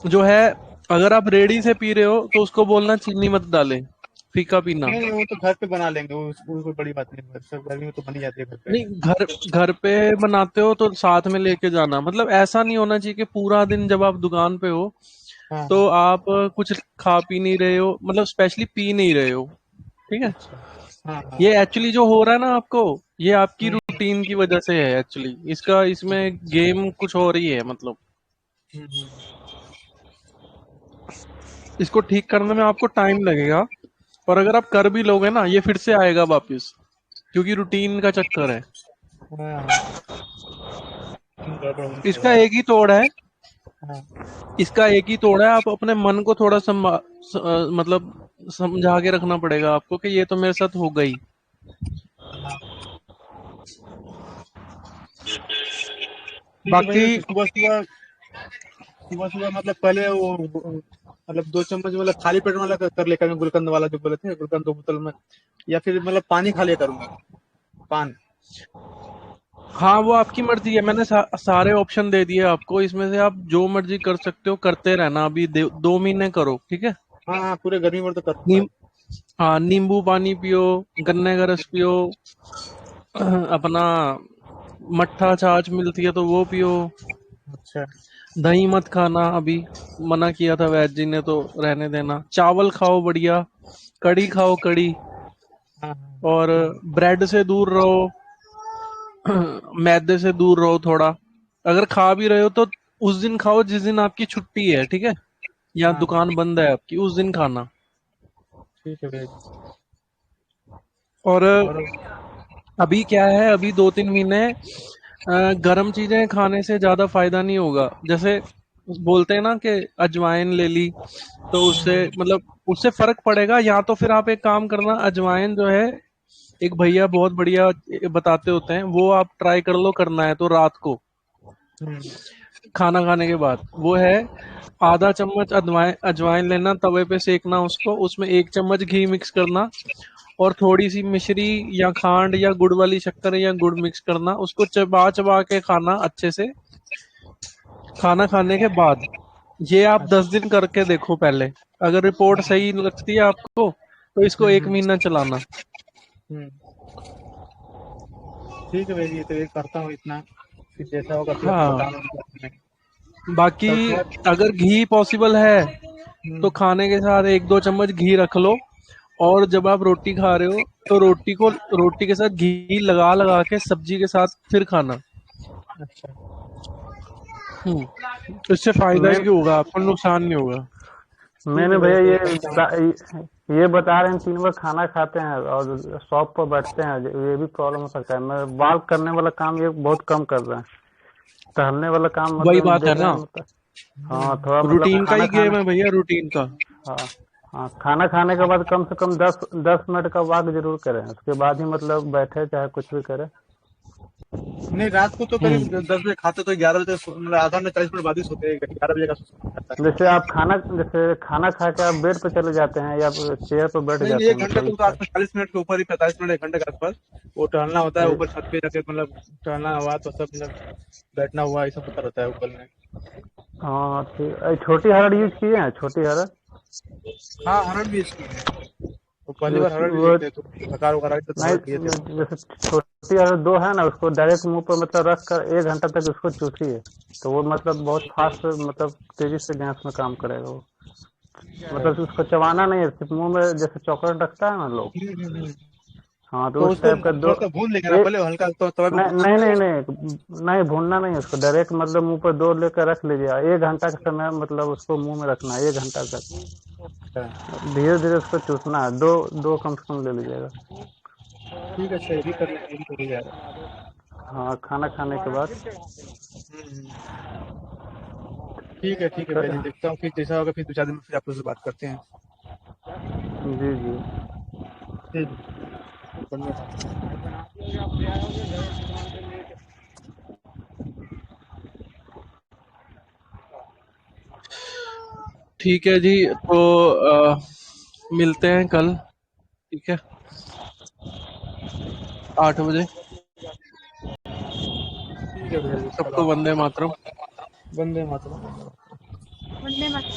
Speaker 3: जो है, अगर आप रेडी से पी रहे हो तो उसको बोलना चीनी मत डाले, फीका पीना।
Speaker 10: नहीं वो तो घर पे बना लेंगे, वो कोई बड़ी बात नहीं, सब गर्मी में तो बनी जाती है घर पे।
Speaker 3: नहीं, घर घर पे बनाते हो तो साथ में लेके जाना। मतलब ऐसा नहीं होना चाहिए कि पूरा दिन जब आप दुकान पे हो
Speaker 10: हाँ
Speaker 3: तो
Speaker 10: हाँ।
Speaker 3: आप कुछ खा पी नहीं रहे हो, मतलब स्पेशली पी नहीं रहे हो। ठीक है,
Speaker 10: अच्छा। हाँ हाँ।
Speaker 3: ये एक्चुअली जो हो रहा है ना आपको, ये आपकी
Speaker 10: हम्म
Speaker 3: रूटीन की वजह से है एक्चुअली। इसमें गेम कुछ हो रही है, मतलब
Speaker 10: हम्म।
Speaker 3: इसको ठीक करने में आपको टाइम लगेगा, पर अगर आप कर भी लोगे ना, ये फिर से आएगा वापस, क्योंकि रूटीन का चक्कर है।
Speaker 10: हाँ हाँ। गड़बड़ होने
Speaker 3: इसका
Speaker 10: लगेगा।
Speaker 3: एक ही तोड़ है,
Speaker 10: हाँ।
Speaker 3: इसका एक ही तोड़ है। आप अपने मन को थोड़ा मतलब समझा के रखना पड़ेगा आपको कि ये तो मेरे साथ हो गई।
Speaker 10: ठीक है
Speaker 3: बाकी
Speaker 10: भैया, तो सुबह सुबह सुबह सुबह मतलब पहले वो मतलब 2 चम्मच मतलब खाली पेट वाला कर लिया करूँ, गुलकंद वाला जो बोले थे, गुलकंद 2 बोतल में, या फिर मतलब पानी खा लिया करूंगा, पान।
Speaker 3: हाँ, वो आपकी मर्जी है। मैंने सारे ऑप्शन दे दिए आपको, इसमें से आप जो मर्जी कर सकते हो, करते रहना। अभी 2 महीने करो, ठीक है।
Speaker 10: हाँ हाँ, पूरे गर्मी में तो करूंगा।
Speaker 3: नीम हाँ, नींबू पानी पियो, गन्ने का रस पियो, अपना मट्ठा छाछ मिलती है तो वो पियो।
Speaker 10: अच्छा।
Speaker 3: दही मत खाना, अभी मना किया था वैद जी ने, तो रहने देना। चावल खाओ बढ़िया, कड़ी खाओ, कड़ी।
Speaker 10: हाँ
Speaker 3: और ब्रेड से दूर रहो, मैदे से दूर रहो थोड़ा। अगर खा भी रहे हो तो उस दिन खाओ जिस दिन आपकी छुट्टी है, ठीक है, या
Speaker 10: हाँ। हाँ
Speaker 3: दुकान बंद है आपकी, उस दिन खाना।
Speaker 10: ठीक है भैया।
Speaker 3: और
Speaker 10: और
Speaker 3: अभी क्या है, अभी 2-3 महीने गर्म चीजें खाने से ज्यादा फायदा नहीं होगा। जैसे बोलते हैं ना कि अजवाइन ले ली तो उससे मतलब उससे फर्क पड़ेगा। या तो फिर आप एक काम करना, अजवाइन जो है, एक भैया बहुत बढ़िया बताते होते हैं, वो आप ट्राई कर लो। करना है तो रात को
Speaker 10: हम्म,
Speaker 3: खाना खाने के बाद, वो है आधा चम्मच अजवाइन अजवाइन लेना, तवे पे सेकना उसको, उसमें 1 चम्मच घी मिक्स करना, और थोड़ी सी मिश्री या खांड या गुड़ वाली शक्कर या गुड़ मिक्स करना, उसको चबा चबा के खाना अच्छे से, खाना खाने के बाद। ये आप 10 दिन करके देखो पहले। अगर रिपोर्ट सही लगती है आपको तो इसको
Speaker 10: हम्म,
Speaker 3: 1 महीना चलाना।
Speaker 10: हम्म। ठीक है भैया, तो ये करता हूँ इतना, फिर जैसा होगा फिर आपको
Speaker 3: हाँ,
Speaker 10: बताऊंगा।
Speaker 3: बाकी
Speaker 10: तो उसके बाद
Speaker 3: अगर घी पॉसिबल है तो
Speaker 10: हम्म,
Speaker 3: खाने के साथ 1-2 चम्मच घी रख लो। और जब आप रोटी खा रहे हो तो रोटी के साथ घी लगा लगा के सब्जी के साथ फिर खाना।
Speaker 10: अच्छा।
Speaker 3: इससे
Speaker 10: तो
Speaker 3: फायदा
Speaker 10: मैं
Speaker 3: ही होगा, आपको नुकसान नहीं होगा।
Speaker 6: मैंने भैया ये बता रहे हैं 3 बार खाना खाते हैं और शॉप पर बैठते हैं, ये भी प्रॉब्लम हो सकता है। मैं वॉक करने वाला काम ये बहुत कम कर रहे हैं, टहलने वाला काम
Speaker 3: वही
Speaker 6: मतलब
Speaker 3: बात है
Speaker 6: देख रहे
Speaker 3: ना,
Speaker 6: हैं मतलब। हाँ थोड़ा मतलब
Speaker 3: रूटीन का
Speaker 6: खाना
Speaker 3: ही गेम
Speaker 6: खाने
Speaker 3: है भैया, रूटीन का।
Speaker 6: हाँ हाँ, खाना खाने के बाद कम से कम 10 मिनट का वॉक जरूर करें, उसके बाद ही मतलब बैठे चाहे कुछ भी करें।
Speaker 10: नहीं, रात को तो करीब 10 बजे खाते तो 11 बजे मतलब आधा घंटा 40 मिनट बाद ही सोते हैं, 11 बजे का सोता है।
Speaker 6: जैसे खाना खा के आप बेड पे चले जाते हैं या चेयर पर बैठ
Speaker 10: नहीं,
Speaker 6: जाते हैं
Speaker 10: 1 घंटे
Speaker 6: मतलब
Speaker 10: तो आसपास 40 मिनट के ऊपर ही, 45 मिनट 1 घंटे के आसपास वो टहलना होता है। ऊपर छत पे जाके मतलब टहलना हुआ तो सब मतलब बैठना हुआ, ये सब होता रहता है ऊपर में।
Speaker 6: हाँ ठीक। छोटी हरड़ यूज किए हैं? छोटी हरड़,
Speaker 10: हाँ, हरड़ भी इसकी है। वो पहली बार हरड़
Speaker 6: वो
Speaker 10: लिए थे तो थकार वकार आई तो हरड़ लिए थे।
Speaker 6: नहीं, जैसे छोटी हरड़ 2 है ना, उसको डायरेक्ट मुंह पर मतलब रख कर 1 घंटा तक उसको चूसिए, तो वो मतलब बहुत फास्ट मतलब तेजी से गैस में काम करेगा वो। मतलब उसको चबाना नहीं है, सिर्फ मुंह में जैसे चॉकलेट रखता है ना लोग, हाँ तो
Speaker 10: तो
Speaker 6: उस
Speaker 10: उसको
Speaker 6: टाइप का 2।
Speaker 10: थोड़ा सा भून लेंगे ना पहले, हल्का तो तवे पे
Speaker 6: नहीं
Speaker 10: भूनना
Speaker 6: नहीं
Speaker 10: पड़ेगा।
Speaker 6: नहीं नहीं नहीं, भूनना नहीं, उसको डायरेक्ट मतलब मुंह पर 2 लेकर रख लीजिए। 1 घंटा का समय मतलब उसको मुंह में रखना है, 1 घंटा तक। धीरे धीरे उसको चूसना है, दो कम से कम ले लीजिएगा।
Speaker 10: ठीक है, अच्छा ये भी कर लेंगे, ये भी कर लिया जाएगा।
Speaker 6: हाँ खाना खाने के बाद।
Speaker 10: ठीक है भैया जी, देखता हूँ फिर जैसा होगा, फिर 2-4 दिन में फिर आप लोग से बात करते हैं।
Speaker 6: जी जी
Speaker 10: ठीक है, धन्यवाद।
Speaker 3: ठीक है जी, तो मिलते हैं कल, ठीक है, 8 बजे।
Speaker 10: ठीक है भैया जी,
Speaker 3: सबको वंदे मातरम।
Speaker 10: वंदे मातरम।
Speaker 5: वंदे मातरम।